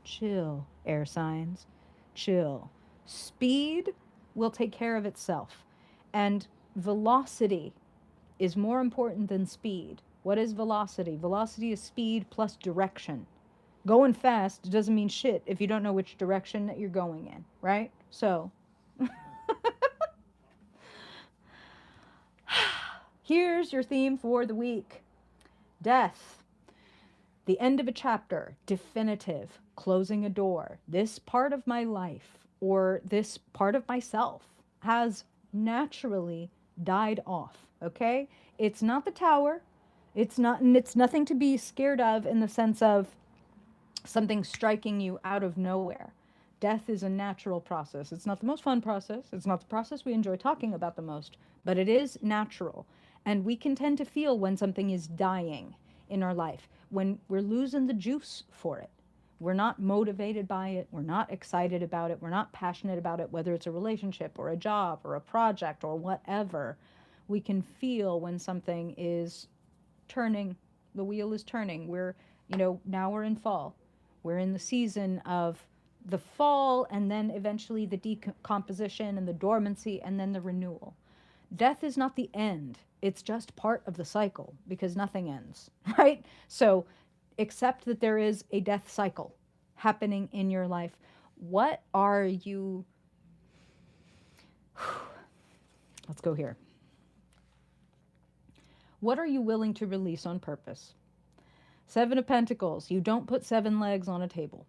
Chill, air signs, chill. Speed will take care of itself. And velocity is more important than speed. What is velocity? Velocity is speed plus direction. Going fast doesn't mean shit if you don't know which direction that you're going in, right? So, here's your theme for the week. Death. The end of a chapter. Definitive. Closing a door. This part of my life or this part of myself has naturally died off, okay? It's not the tower. It's nothing to be scared of in the sense of something striking you out of nowhere. Death is a natural process. It's not the most fun process. It's not the process we enjoy talking about the most, but it is natural. And we can tend to feel when something is dying in our life, when we're losing the juice for it. We're not motivated by it. We're not excited about it. We're not passionate about it, whether it's a relationship or a job or a project or whatever. We can feel when something is turning, the wheel is turning. Now we're in fall. We're in the season of the fall and then eventually the decomposition and the dormancy and then the renewal. Death is not the end. It's just part of the cycle because nothing ends, right? So accept that there is a death cycle happening in your life. What are you... Let's go here. What are you willing to release on purpose? 7 of Pentacles. You don't put 7 legs on a table.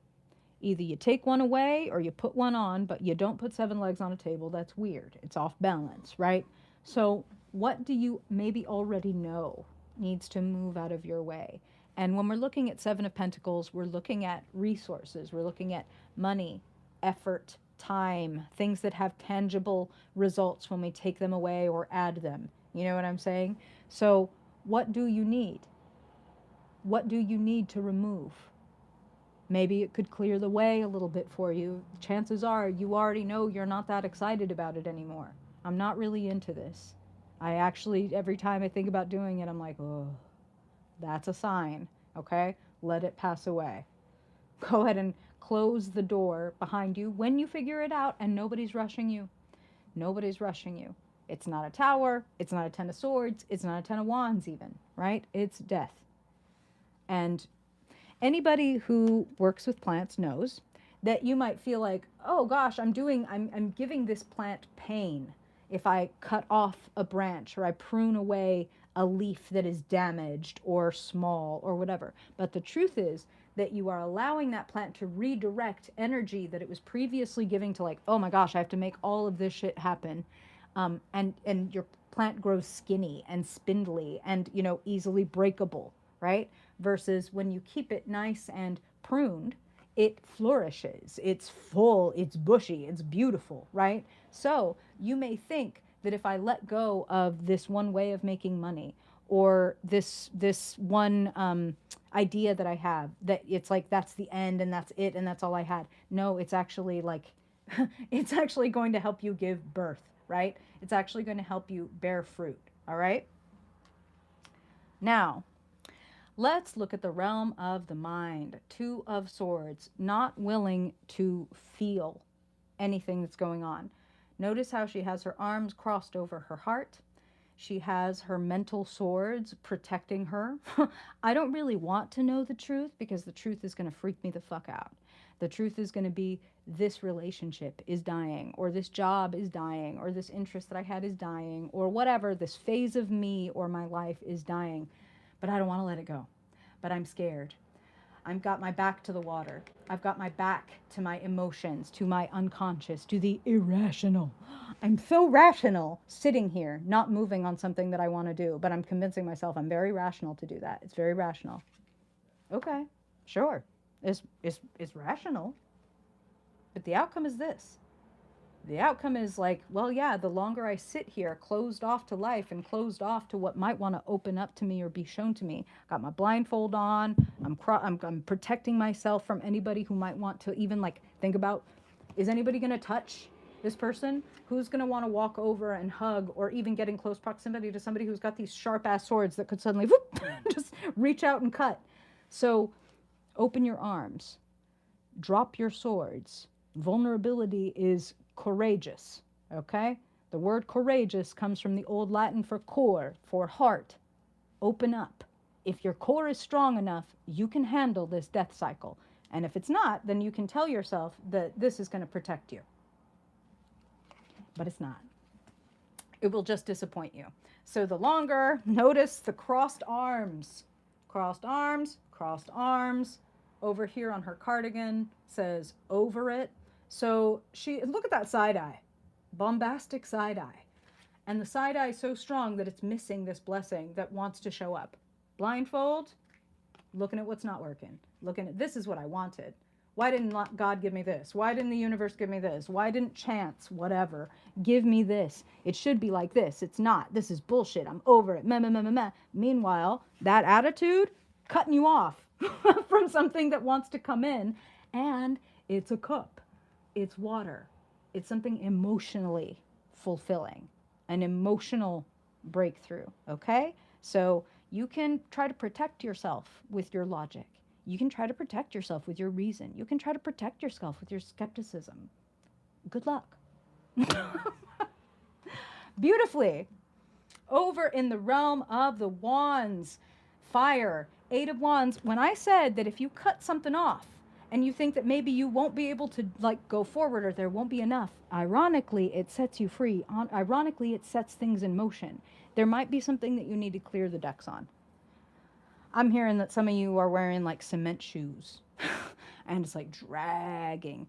Either you take one away or you put one on, but you don't put 7 legs on a table. That's weird. It's off balance, right? So what do you maybe already know needs to move out of your way? And when we're looking at 7 of Pentacles, we're looking at resources. We're looking at money, effort, time, things that have tangible results when we take them away or add them. You know what I'm saying? So what do you need? What do you need to remove? Maybe it could clear the way a little bit for you. Chances are you already know you're not that excited about it anymore. I'm not really into this. I actually, every time I think about doing it, I'm like, oh, that's a sign. okay? Let it pass away. Go ahead and close the door behind you when you figure it out, and nobody's rushing you. Nobody's rushing you. It's not a tower. It's not a 10 of swords. It's not a 10 of wands, even, right? It's death. And anybody who works with plants knows that you might feel like, oh gosh, I'm giving this plant pain if I cut off a branch or I prune away a leaf that is damaged or small or whatever. But the truth is that you are allowing that plant to redirect energy that it was previously giving to, like, oh my gosh, I have to make all of this shit happen. And your plant grows skinny and spindly and, easily breakable, right? Versus when you keep it nice and pruned, it flourishes. It's full, it's bushy, it's beautiful, right? So you may think that if I let go of this one way of making money, or this one idea that I have, that it's like that's the end and that's it and that's all I had. No, it's actually like it's actually going to help you give birth, right? It's actually going to help you bear fruit, all right? Now, let's look at the realm of the mind. Two of Swords, not willing to feel anything that's going on. Notice how she has her arms crossed over her heart. She has her mental swords protecting her. I don't really want to know the truth because the truth is going to freak me the fuck out. The truth is going to be this relationship is dying, or this job is dying, or this interest that I had is dying, or whatever, this phase of me or my life is dying. But I don't want to let it go. But I'm scared. I've got my back to the water. I've got my back to my emotions, to my unconscious, to the irrational. I'm so rational sitting here, not moving on something that I want to do, but I'm convincing myself I'm very rational to do that. It's very rational. Okay, sure. It's rational. But the outcome is this. The outcome is like, well, yeah, the longer I sit here closed off to life and closed off to what might want to open up to me or be shown to me. Got my blindfold on. I'm protecting myself from anybody who might want to even like think about, is anybody going to touch this person? Who's going to want to walk over and hug or even get in close proximity to somebody who's got these sharp ass swords that could suddenly whoop, just reach out and cut? So open your arms. Drop your swords. Vulnerability is courageous, okay? The word courageous comes from the old Latin for cor, for heart. Open up. If your core is strong enough, you can handle this death cycle. And if it's not, then you can tell yourself that this is going to protect you. But it's not. It will just disappoint you. So the longer, notice the crossed arms. Crossed arms, crossed arms. Over here on her cardigan says over it. So look at that side eye, bombastic side eye. And the side eye is so strong that it's missing this blessing that wants to show up. Blindfold, looking at what's not working. Looking at, this is what I wanted. Why didn't God give me this? Why didn't the universe give me this? Why didn't chance, whatever, give me this? It should be like this. It's not. This is bullshit. I'm over it. Meh, meh, meh, meh, meh. Meanwhile, that attitude, cutting you off from something that wants to come in. And it's a cup. It's water. It's something emotionally fulfilling, an emotional breakthrough, okay? So you can try to protect yourself with your logic. You can try to protect yourself with your reason. You can try to protect yourself with your skepticism. Good luck. Beautifully. Over in the realm of the wands, fire, 8 of wands. When I said that if you cut something off, and you think that maybe you won't be able to like go forward or there won't be enough, ironically, it sets you free. Ironically, it sets things in motion. There might be something that you need to clear the decks on. I'm hearing that some of you are wearing like cement shoes and it's like dragging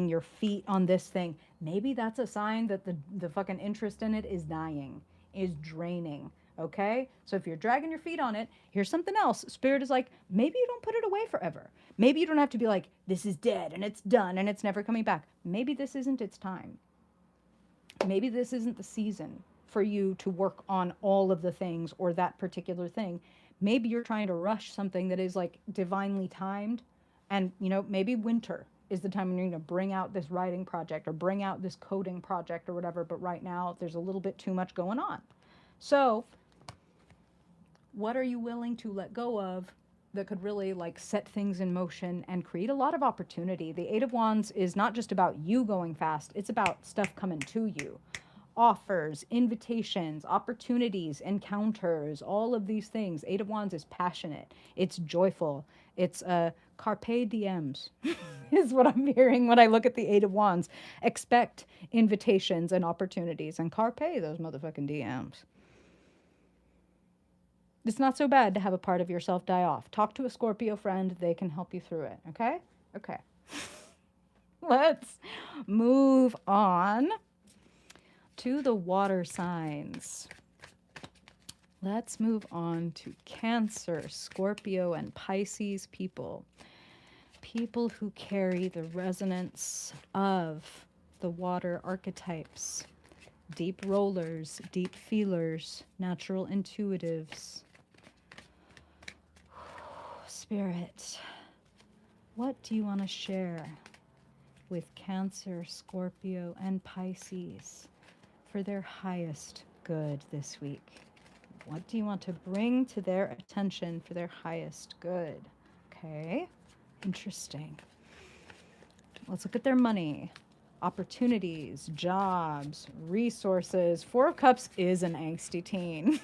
your feet on this thing. Maybe that's a sign that the fucking interest in it is dying, is draining. Okay? So if you're dragging your feet on it, here's something else. Spirit is like, maybe you don't put it away forever. Maybe you don't have to be like, this is dead and it's done and it's never coming back. Maybe this isn't its time. Maybe this isn't the season for you to work on all of the things or that particular thing. Maybe you're trying to rush something that is like divinely timed. And, maybe winter is the time when you're going to bring out this writing project or bring out this coding project or whatever. But right now, there's a little bit too much going on. So what are you willing to let go of that could really like set things in motion and create a lot of opportunity. The Eight of Wands is not just about you going fast, it's about stuff coming to you. Offers, invitations, opportunities, encounters, all of these things. Eight of Wands is passionate, it's joyful, it's carpe diems, is what I'm hearing when I look at the Eight of Wands. Expect invitations and opportunities and carpe those motherfucking DMs. It's not so bad to have a part of yourself die off. Talk to a Scorpio friend, they can help you through it, okay? Okay. Let's move on to the water signs. Let's move on to Cancer, Scorpio, and Pisces people. People who carry the resonance of the water archetypes. Deep rollers, deep feelers, natural intuitives. Spirit, what do you want to share with Cancer, Scorpio, and Pisces for their highest good this week? What do you want to bring to their attention for their highest good? Okay, interesting. Let's look at their money, opportunities, jobs, resources. Four of Cups is an angsty teen.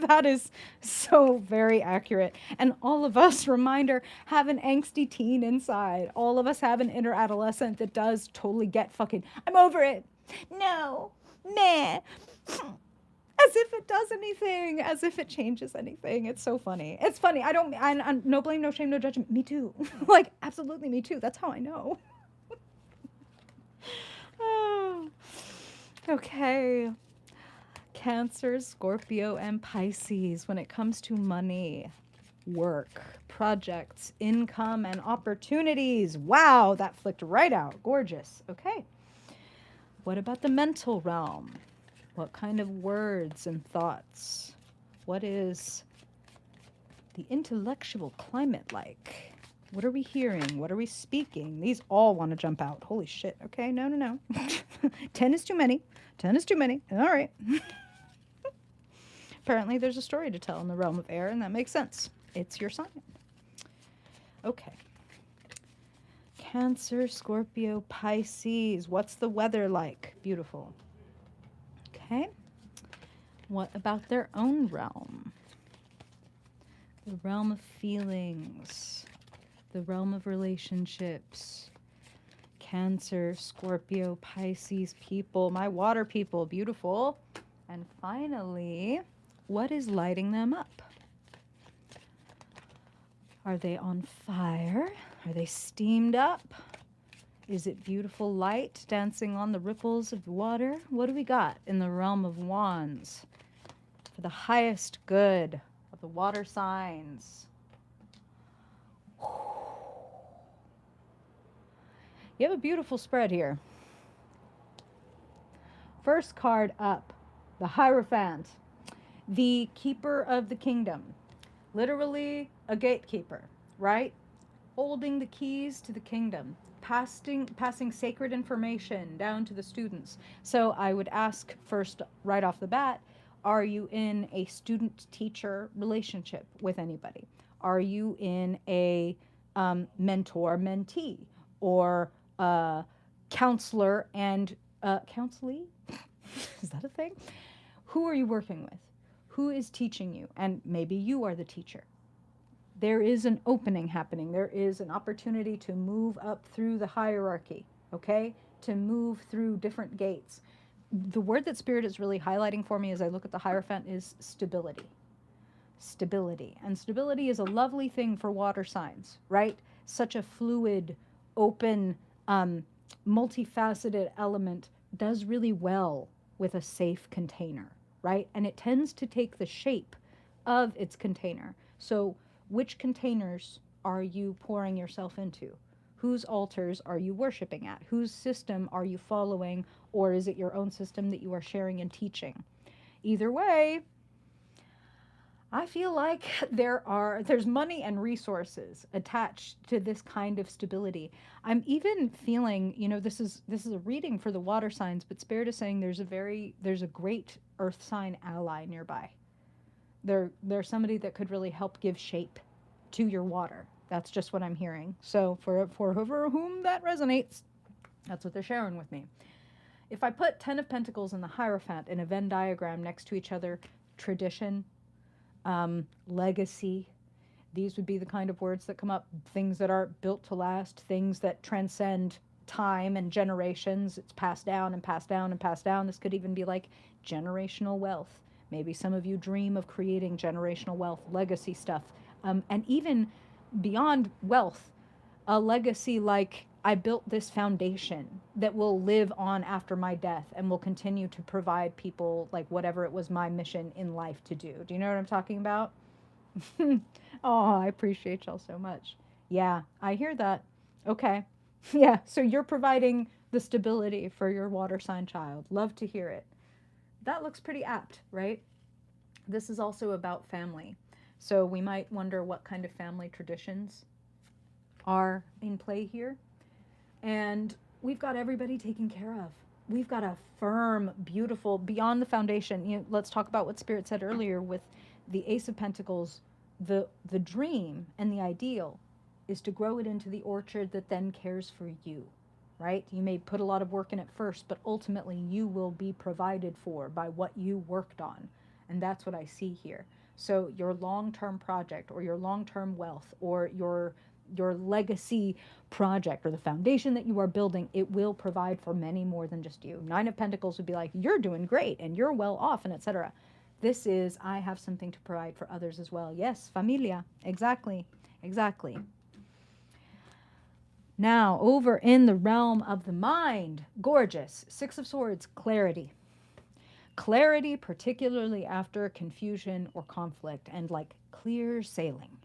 That is so very accurate. And all of us, reminder, have an angsty teen inside. All of us have an inner adolescent that does totally get fucking, I'm over it. No, meh. As if it does anything, as if it changes anything. It's so funny. It's funny. I'm no blame, no shame, no judgment. Me too. Like, absolutely me too. That's how I know. Oh, okay. Cancer, Scorpio, and Pisces. When it comes to money, work, projects, income, and opportunities. Wow, that flicked right out. Gorgeous. Okay. What about the mental realm? What kind of words and thoughts? What is the intellectual climate like? What are we hearing? What are we speaking? These all want to jump out. Holy shit. Okay, no. 10 is too many. 10 is too many. All right. Apparently there's a story to tell in the realm of air, and that makes sense. It's your sign. Okay. Cancer, Scorpio, Pisces. What's the weather like? Beautiful. Okay. What about their own realm? The realm of feelings. The realm of relationships. Cancer, Scorpio, Pisces people. My water people. Beautiful. And finally, what is lighting them up? Are they on fire? Are they steamed up? Is it beautiful light dancing on the ripples of the water? What do we got in the realm of wands for the highest good of the water signs? You have a beautiful spread here. First card up, the Hierophant, the keeper of the kingdom. Literally a gatekeeper, right? Holding the keys to the kingdom, passing sacred information down to the students. So I would ask first, right off the bat, are you in a student-teacher relationship with anybody? Are you in a mentor-mentee or counselor and counselee? Is that a thing? Who are you working with? Who is teaching you? And maybe you are the teacher. There is an opening happening. There is an opportunity to move up through the hierarchy, okay? To move through different gates. The word that Spirit is really highlighting for me as I look at the Hierophant is stability. Stability. And stability is a lovely thing for water signs, right? Such a fluid, open, multifaceted element does really well with a safe container, right? And it tends to take the shape of its container. So which containers are you pouring yourself into? Whose altars are you worshiping at? Whose system are you following? Or is it your own system that you are sharing and teaching? Either way, I feel like there's money and resources attached to this kind of stability. I'm even feeling, this is a reading for the water signs, but Spirit is saying there's a great earth sign ally nearby. There's somebody that could really help give shape to your water. That's just what I'm hearing. So for whoever whom that resonates, that's what they're sharing with me. If I put 10 of Pentacles and the Hierophant in a Venn diagram next to each other, tradition, legacy, these would be the kind of words that come up. Things that are built to last, things that transcend time and generations. It's passed down and passed down and passed down. This could even be like generational wealth. Maybe some of you dream of creating generational wealth, legacy stuff. And even beyond wealth, a legacy like I built this foundation that will live on after my death and will continue to provide people like whatever it was my mission in life to do. Do you know what I'm talking about? Oh, I appreciate y'all so much. Yeah, I hear that. Okay. Yeah, so you're providing the stability for your water sign child. Love to hear it. That looks pretty apt, right? This is also about family. So we might wonder what kind of family traditions are in play here. And we've got everybody taken care of. We've got a firm, beautiful, beyond the foundation. You know, let's talk about what Spirit said earlier with the Ace of Pentacles. The dream and the ideal is to grow it into the orchard that then cares for you, right? You may put a lot of work in it first, but ultimately you will be provided for by what you worked on. And that's what I see here. So your long-term project or your long-term wealth or your legacy project or the foundation that you are building, it will provide for many more than just you. Nine of Pentacles would be like, you're doing great and you're well off and etc. This is, I have something to provide for others as well. Yes, familia. Exactly. Exactly. Now, over in the realm of the mind, gorgeous. Six of Swords, clarity. Clarity, particularly after confusion or conflict, and like clear sailing.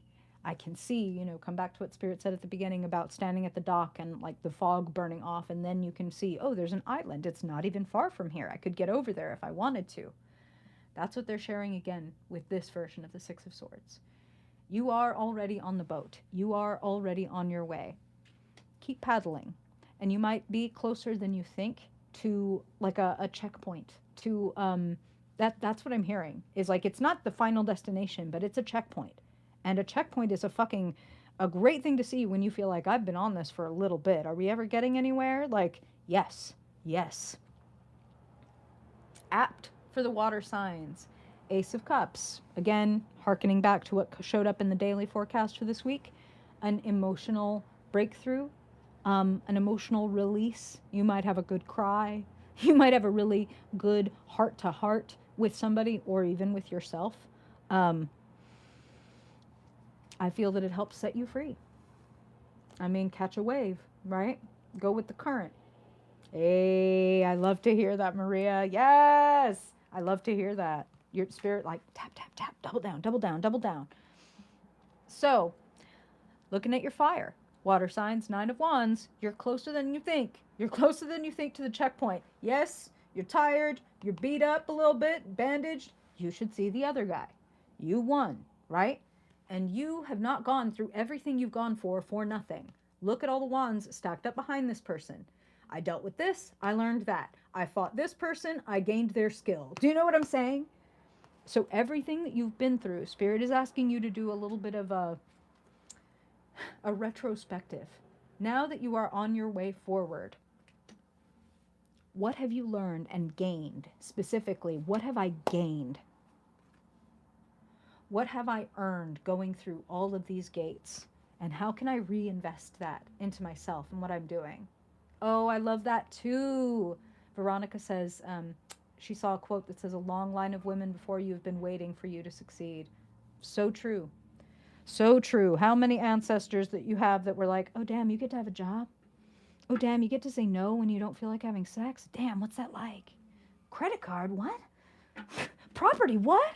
I can see, you know, come back to what Spirit said at the beginning about standing at the dock and like the fog burning off, and then you can see, oh, there's an island. It's not even far from here. I could get over there if I wanted to. That's what they're sharing again with this version of the Six of Swords. You are already on the boat. You are already on your way. Keep paddling. And you might be closer than you think to like a checkpoint. To that's what I'm hearing. Is like it's not the final destination, but it's a checkpoint. And a checkpoint is a great thing to see when you feel like I've been on this for a little bit. Are we ever getting anywhere? Like, yes. Yes. Apt for the water signs. Ace of Cups. Again, hearkening back to what showed up in the daily forecast for this week. An emotional breakthrough. An emotional release. You might have a good cry. You might have a really good heart-to-heart with somebody or even with yourself. I feel that it helps set you free. I mean, catch a wave, right? Go with the current. Hey, I love to hear that, Maria. Yes, I love to hear that. Your spirit like tap, tap, tap, double down, double down, double down. So, looking at your fire. Water signs, Nine of Wands. You're closer than you think. You're closer than you think to the checkpoint. Yes, you're tired. You're beat up a little bit, bandaged. You should see the other guy. You won, right? And you have not gone through everything you've gone for nothing. Look at all the wands stacked up behind this person. I dealt with this. I learned that. I fought this person. I gained their skill. Do you know what I'm saying? So everything that you've been through, Spirit is asking you to do a little bit of a retrospective. Now that you are on your way forward, what have you learned and gained? Specifically, what have I gained? What have I earned going through all of these gates? And how can I reinvest that into myself and what I'm doing? Oh, I love that too. Veronica says she saw a quote that says, a long line of women before you have been waiting for you to succeed. So true. So true. How many ancestors that you have that were like, oh, damn, you get to have a job? Oh, damn, you get to say no when you don't feel like having sex? Damn, what's that like? Credit card? What? Property? What?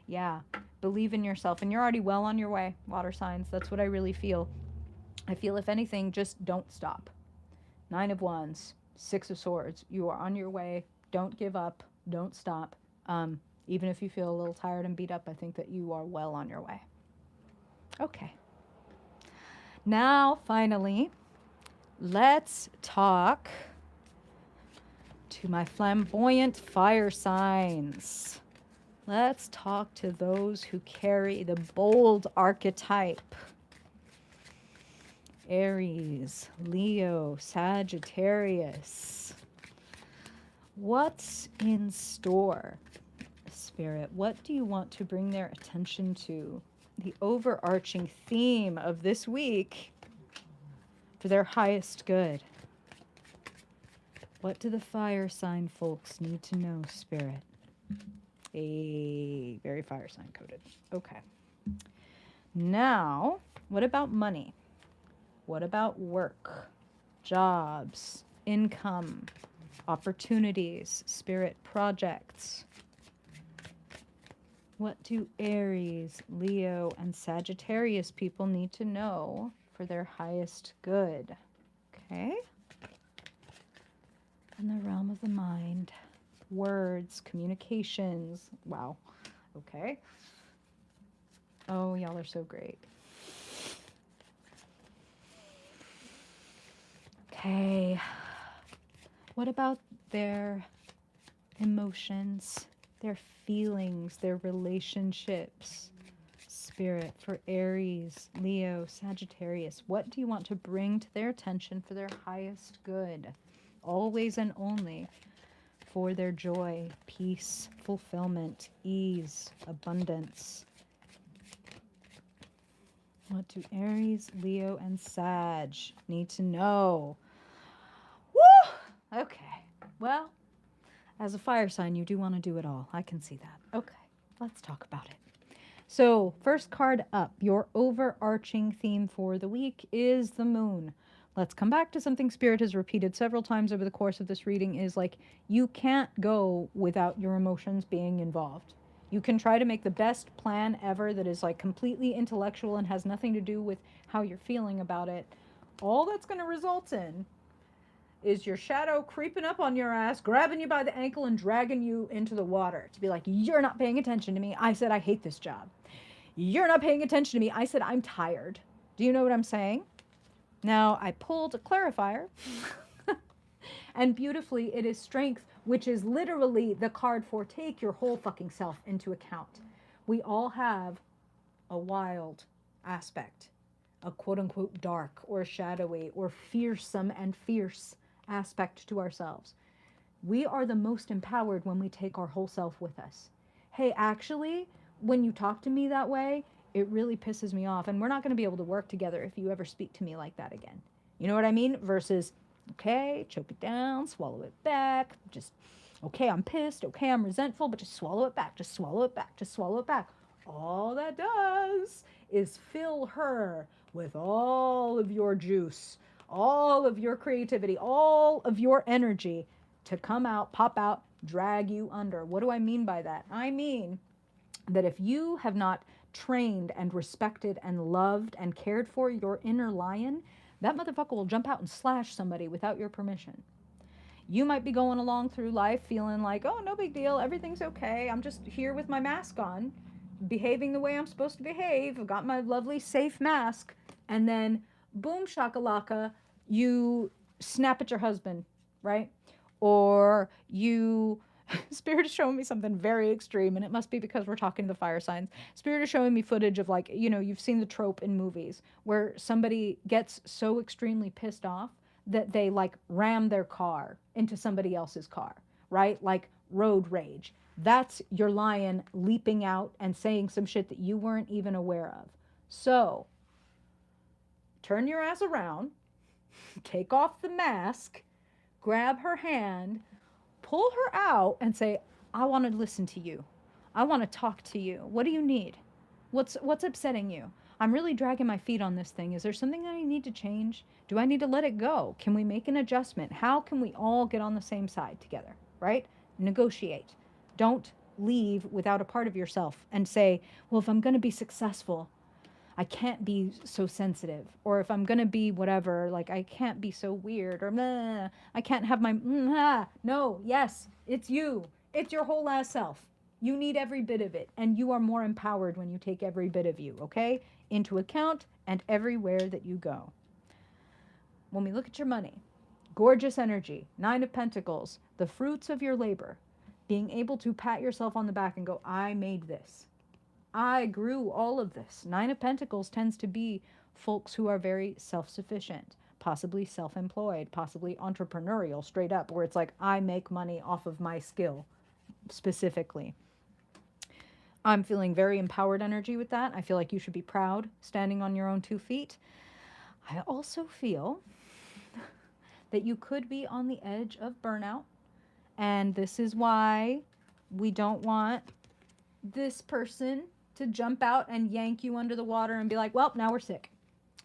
Yeah, believe in yourself. And you're already well on your way, water signs. That's what I really feel. I feel, if anything, just don't stop. Nine of Wands, Six of Swords. You are on your way. Don't give up. Don't stop. Even if you feel a little tired and beat up, I think that you are well on your way. Okay. Now, finally, let's talk to my flamboyant fire signs. Let's talk to those who carry the bold archetype. Aries, Leo, Sagittarius. What's in store, Spirit? What do you want to bring their attention to? The overarching theme of this week for their highest good. What do the fire sign folks need to know, Spirit? A very fire sign coded. Okay. Now, what about money? What about work, jobs, income, opportunities, Spirit, projects? What do Aries, Leo, and Sagittarius people need to know for their highest good? Okay. In the realm of the mind, words, communications. Wow. Okay. Oh, y'all are so great. Okay. What about their emotions, their feelings, their relationships? Spirit, for Aries, Leo, Sagittarius, what do you want to bring to their attention for their highest good? Always and only for their joy, peace, fulfillment, ease, abundance. What do Aries, Leo, and Sag need to know? Woo! Okay. Well, as a fire sign, you do want to do it all. I can see that. Okay. Let's talk about it. So, first card up, your overarching theme for the week is the moon. Let's come back to something Spirit has repeated several times over the course of this reading is like, you can't go without your emotions being involved. You can try to make the best plan ever that is like completely intellectual and has nothing to do with how you're feeling about it. All that's going to result in is your shadow creeping up on your ass, grabbing you by the ankle and dragging you into the water to be like, you're not paying attention to me. I said I hate this job. You're not paying attention to me. I said I'm tired. Do you know what I'm saying? Now, I pulled a clarifier, and beautifully it is strength, which is literally the card for take your whole fucking self into account. We all have a wild aspect, a quote-unquote dark or shadowy or fearsome and fierce aspect to ourselves. We are the most empowered when we take our whole self with us. Hey, actually, when you talk to me that way, it really pisses me off, and we're not going to be able to work together if you ever speak to me like that again. You know what I mean? Versus, okay, choke it down, swallow it back, just, okay, I'm pissed, okay, I'm resentful, but just swallow it back, just swallow it back, just swallow it back. All that does is fill her with all of your juice, all of your creativity, all of your energy to come out, pop out, drag you under. What do I mean by that? I mean that if you have not trained and respected and loved and cared for your inner lion, that motherfucker will jump out and slash somebody without your permission. You might be going along through life feeling like, oh, no big deal, everything's okay, I'm just here with my mask on, behaving the way I'm supposed to behave, I've got my lovely safe mask, and then boom shakalaka, you snap at your husband, right? Or you Spirit is showing me something very extreme, and it must be because we're talking to the fire signs. Spirit is showing me footage of, like, you know, you've seen the trope in movies where somebody gets so extremely pissed off that they, like, ram their car into somebody else's car, right? Like road rage. That's your lion leaping out and saying some shit that you weren't even aware of. So, turn your ass around, take off the mask, grab her hand, pull her out and say, I want to listen to you. I want to talk to you. What do you need? What's upsetting you? I'm really dragging my feet on this thing. Is there something that I need to change? Do I need to let it go? Can we make an adjustment? How can we all get on the same side together, right? Negotiate. Don't leave without a part of yourself and say, well, if I'm going to be successful, I can't be so sensitive, or if I'm gonna be whatever, like I can't be so weird, or meh, I can't have my no, yes, it's you, it's your whole ass self. You need every bit of it, and you are more empowered when you take every bit of you, okay, into account and everywhere that you go. When we look at your money, gorgeous energy, 9 of Pentacles, the fruits of your labor, Being able to pat yourself on the back and go, I made this. I grew all of this. Nine of Pentacles tends to be folks who are very self-sufficient, possibly self-employed, possibly entrepreneurial, straight up, where it's like, I make money off of my skill specifically. I'm feeling very empowered energy with that. I feel like you should be proud standing on your own 2 feet. I also feel that you could be on the edge of burnout. And this is why we don't want this person to jump out and yank you under the water and be like, well, now we're sick.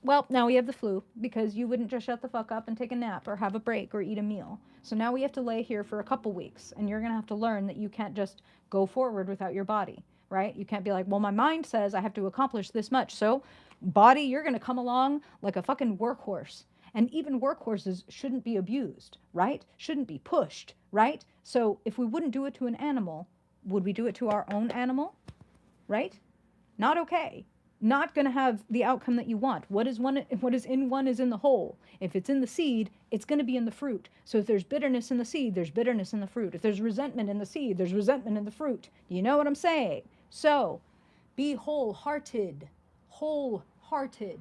Well, now we have the flu because you wouldn't just shut the fuck up and take a nap or have a break or eat a meal. So now we have to lay here for a couple weeks, and you're going to have to learn that you can't just go forward without your body, right? You can't be like, well, my mind says I have to accomplish this much. So, body, you're going to come along like a fucking workhorse. And even workhorses shouldn't be abused, right? Shouldn't be pushed, right? So, if we wouldn't do it to an animal, would we do it to our own animal? Right? Not okay. Not going to have the outcome that you want. What is in one is in the whole. If it's in the seed, it's going to be in the fruit. So if there's bitterness in the seed, there's bitterness in the fruit. If there's resentment in the seed, there's resentment in the fruit. Do you know what I'm saying? So, be wholehearted. Wholehearted.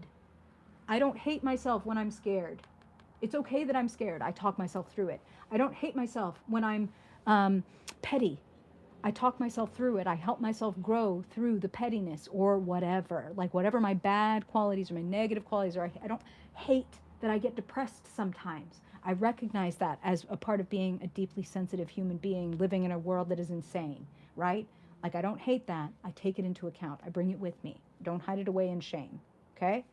I don't hate myself when I'm scared. It's okay that I'm scared. I talk myself through it. I don't hate myself when I'm petty. I talk myself through it. I help myself grow through the pettiness or whatever. Like whatever my bad qualities or my negative qualities are. I don't hate that I get depressed sometimes. I recognize that as a part of being a deeply sensitive human being living in a world that is insane, right? Like I don't hate that. I take it into account. I bring it with me. Don't hide it away in shame, okay?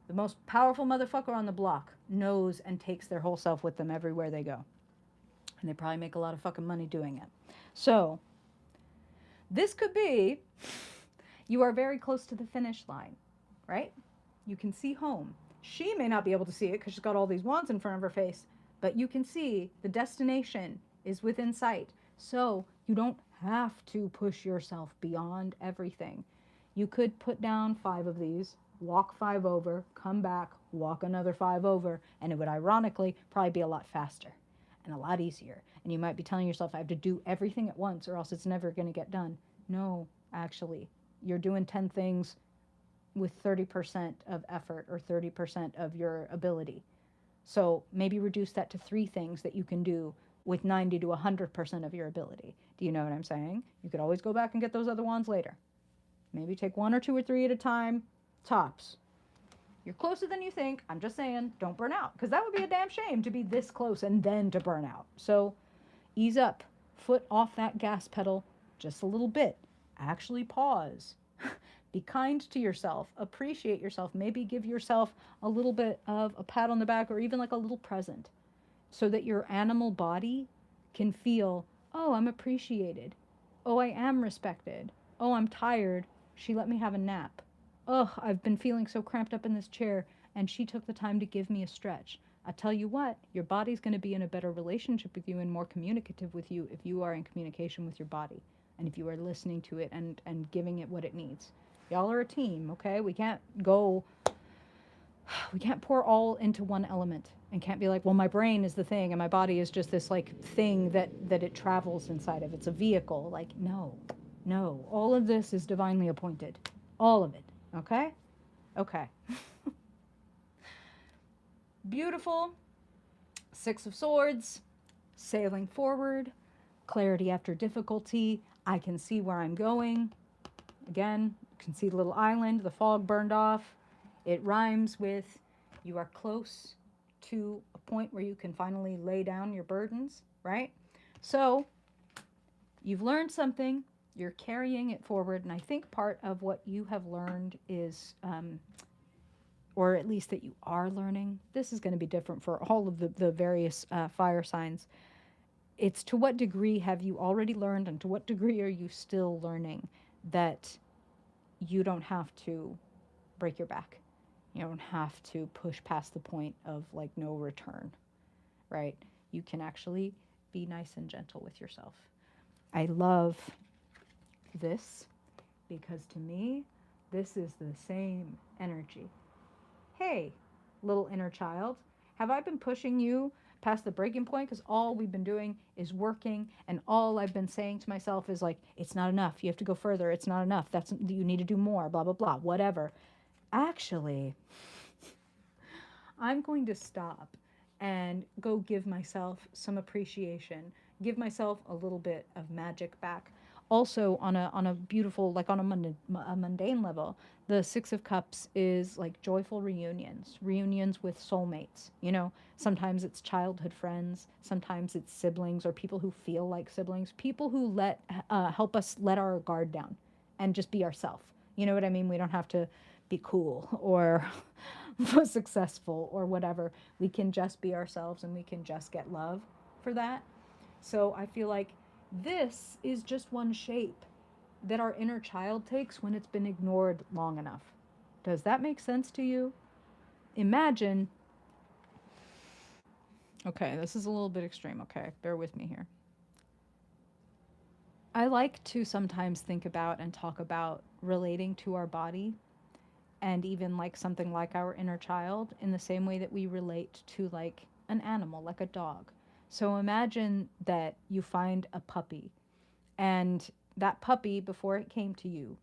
The most powerful motherfucker on the block knows and takes their whole self with them everywhere they go. And they probably make a lot of fucking money doing it. So, this could be, you are very close to the finish line, right? You can see home. She may not be able to see it because she's got all these wands in front of her face, but you can see the destination is within sight. So, you don't have to push yourself beyond everything. You could put down 5 of these, walk 5 over, come back, walk another 5 over, and it would ironically probably be a lot faster and a lot easier. And you might be telling yourself, I have to do everything at once or else it's never going to get done. No, actually, you're doing 10 things with 30% of effort or 30% of your ability. So maybe reduce that to 3 things that you can do with 90 to 100% of your ability. Do you know what I'm saying? You could always go back and get those other ones later. Maybe take 1 or 2 or 3 at a time, tops. You're closer than you think. I'm just saying, don't burn out. Because that would be a damn shame to be this close and then to burn out. So ease up. Foot off that gas pedal just a little bit. Actually pause. Be kind to yourself. Appreciate yourself. Maybe give yourself a little bit of a pat on the back or even like a little present. So that your animal body can feel, oh, I'm appreciated. Oh, I am respected. Oh, I'm tired. She let me have a nap. Oh, I've been feeling so cramped up in this chair, and she took the time to give me a stretch. I tell you what, your body's going to be in a better relationship with you and more communicative with you if you are in communication with your body and if you are listening to it and giving it what it needs. Y'all are a team, okay? We can't pour all into one element and can't be like, well, my brain is the thing and my body is just this like thing that it travels inside of. It's a vehicle. Like, no. All of this is divinely appointed. All of it. Okay? Okay. Beautiful. 6 of Swords. Sailing forward. Clarity after difficulty. I can see where I'm going. Again, you can see the little island. The fog burned off. It rhymes with you are close to a point where you can finally lay down your burdens, right? So, you've learned something. You're carrying it forward. And I think part of what you have learned is, or at least that you are learning, this is going to be different for all of the various fire signs. It's to what degree have you already learned and to what degree are you still learning that you don't have to break your back. You don't have to push past the point of like no return, right? You can actually be nice and gentle with yourself. I love this because to me, this is the same energy. Hey, little inner child, have I been pushing you past the breaking point, because all we've been doing is working, and all I've been saying to myself is like, it's not enough. You have to go further. It's not enough. That's you need to do more. Blah blah blah. Whatever. Actually, I'm going to stop and go give myself some appreciation, give myself a little bit of magic back. Also, on a beautiful, like on a mundane level, the Six of Cups is like joyful reunions, reunions with soulmates. You know, sometimes it's childhood friends, sometimes it's siblings or people who feel like siblings, people who let help us let our guard down and just be ourselves. You know what I mean? We don't have to be cool or successful or whatever. We can just be ourselves and we can just get love for that. So I feel like this is just one shape that our inner child takes when it's been ignored long enough. Does that make sense to you? Imagine, okay, this is a little bit extreme, okay? Bear with me here. I like to sometimes think about and talk about relating to our body and even like something like our inner child in the same way that we relate to like an animal, like a dog. So imagine that you find a puppy, and that puppy, before it came to you,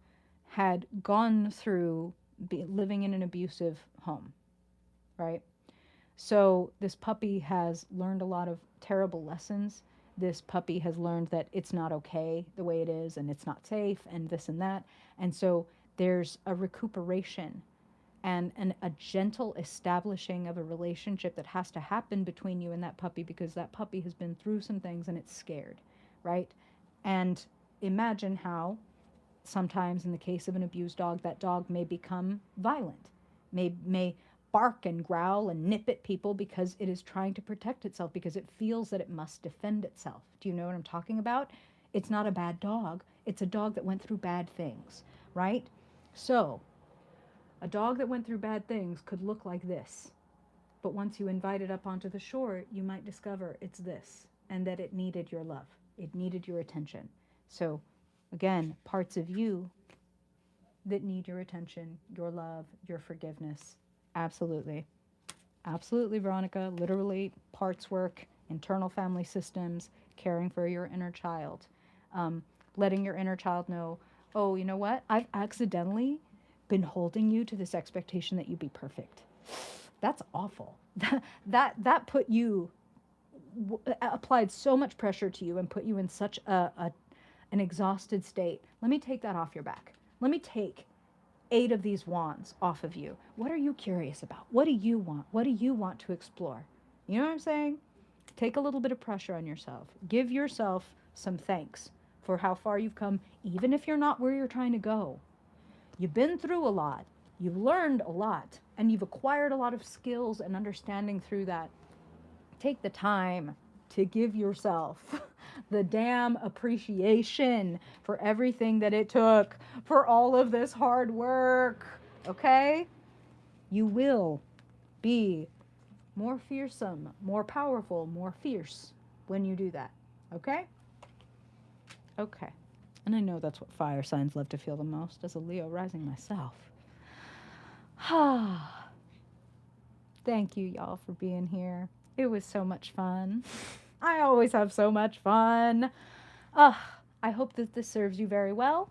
had gone through living in an abusive home, right? So this puppy has learned a lot of terrible lessons. This puppy has learned that it's not okay the way it is and it's not safe and this and that. And so there's a recuperation and a gentle establishing of a relationship that has to happen between you and that puppy, because that puppy has been through some things and it's scared, right? And imagine how sometimes in the case of an abused dog, that dog may become violent, may bark and growl and nip at people because it is trying to protect itself, because it feels that it must defend itself. Do you know what I'm talking about? It's not a bad dog. It's a dog that went through bad things, right? So, a dog that went through bad things could look like this. But once you invite it up onto the shore, you might discover it's this, and that it needed your love. It needed your attention. So, again, parts of you that need your attention, your love, your forgiveness. Absolutely. Absolutely, Veronica. Literally, parts work, internal family systems, caring for your inner child, um, letting your inner child know, oh, you know what? I've accidentally been holding you to this expectation that you be perfect. That's awful. That put you applied so much pressure to you and put you in such an exhausted state. Let me take that off your back. Let me take 8 of these wands off of you. What are you curious about? What do you want? What do you want to explore? You know what I'm saying? Take a little bit of pressure on yourself. Give yourself some thanks for how far you've come, even if you're not where you're trying to go. You've been through a lot. You've learned a lot. And you've acquired a lot of skills and understanding through that. Take the time to give yourself the damn appreciation for everything that it took, for all of this hard work, okay? You will be more fearsome, more powerful, more fierce when you do that, okay? Okay. And I know that's what fire signs love to feel the most, as a Leo rising myself. Thank you, y'all, for being here. It was so much fun. I always have so much fun. I hope that this serves you very well.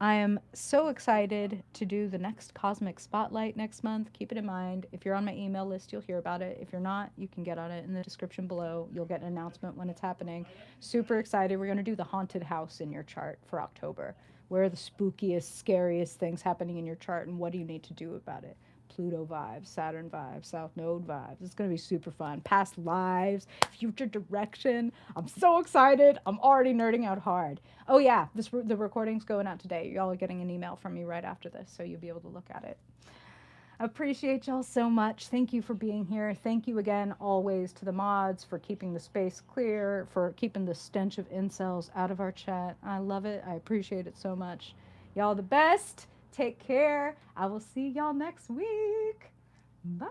I am so excited to do the next Cosmic Spotlight next month. Keep it in mind. If you're on my email list, you'll hear about it. If you're not, you can get on it in the description below. You'll get an announcement when it's happening. Super excited. We're going to do the haunted house in your chart for October. Where are the spookiest, scariest things happening in your chart, and what do you need to do about it? Pluto vibes, Saturn vibes, South Node vibes. It's going to be super fun. Past lives, future direction. I'm so excited. I'm already nerding out hard. Oh, yeah, the recording's going out today. Y'all are getting an email from me right after this, so you'll be able to look at it. Appreciate y'all so much. Thank you for being here. Thank you again, always, to the mods for keeping the space clear, for keeping the stench of incels out of our chat. I love it. I appreciate it so much. Y'all the best. Take care. I will see y'all next week. Bye.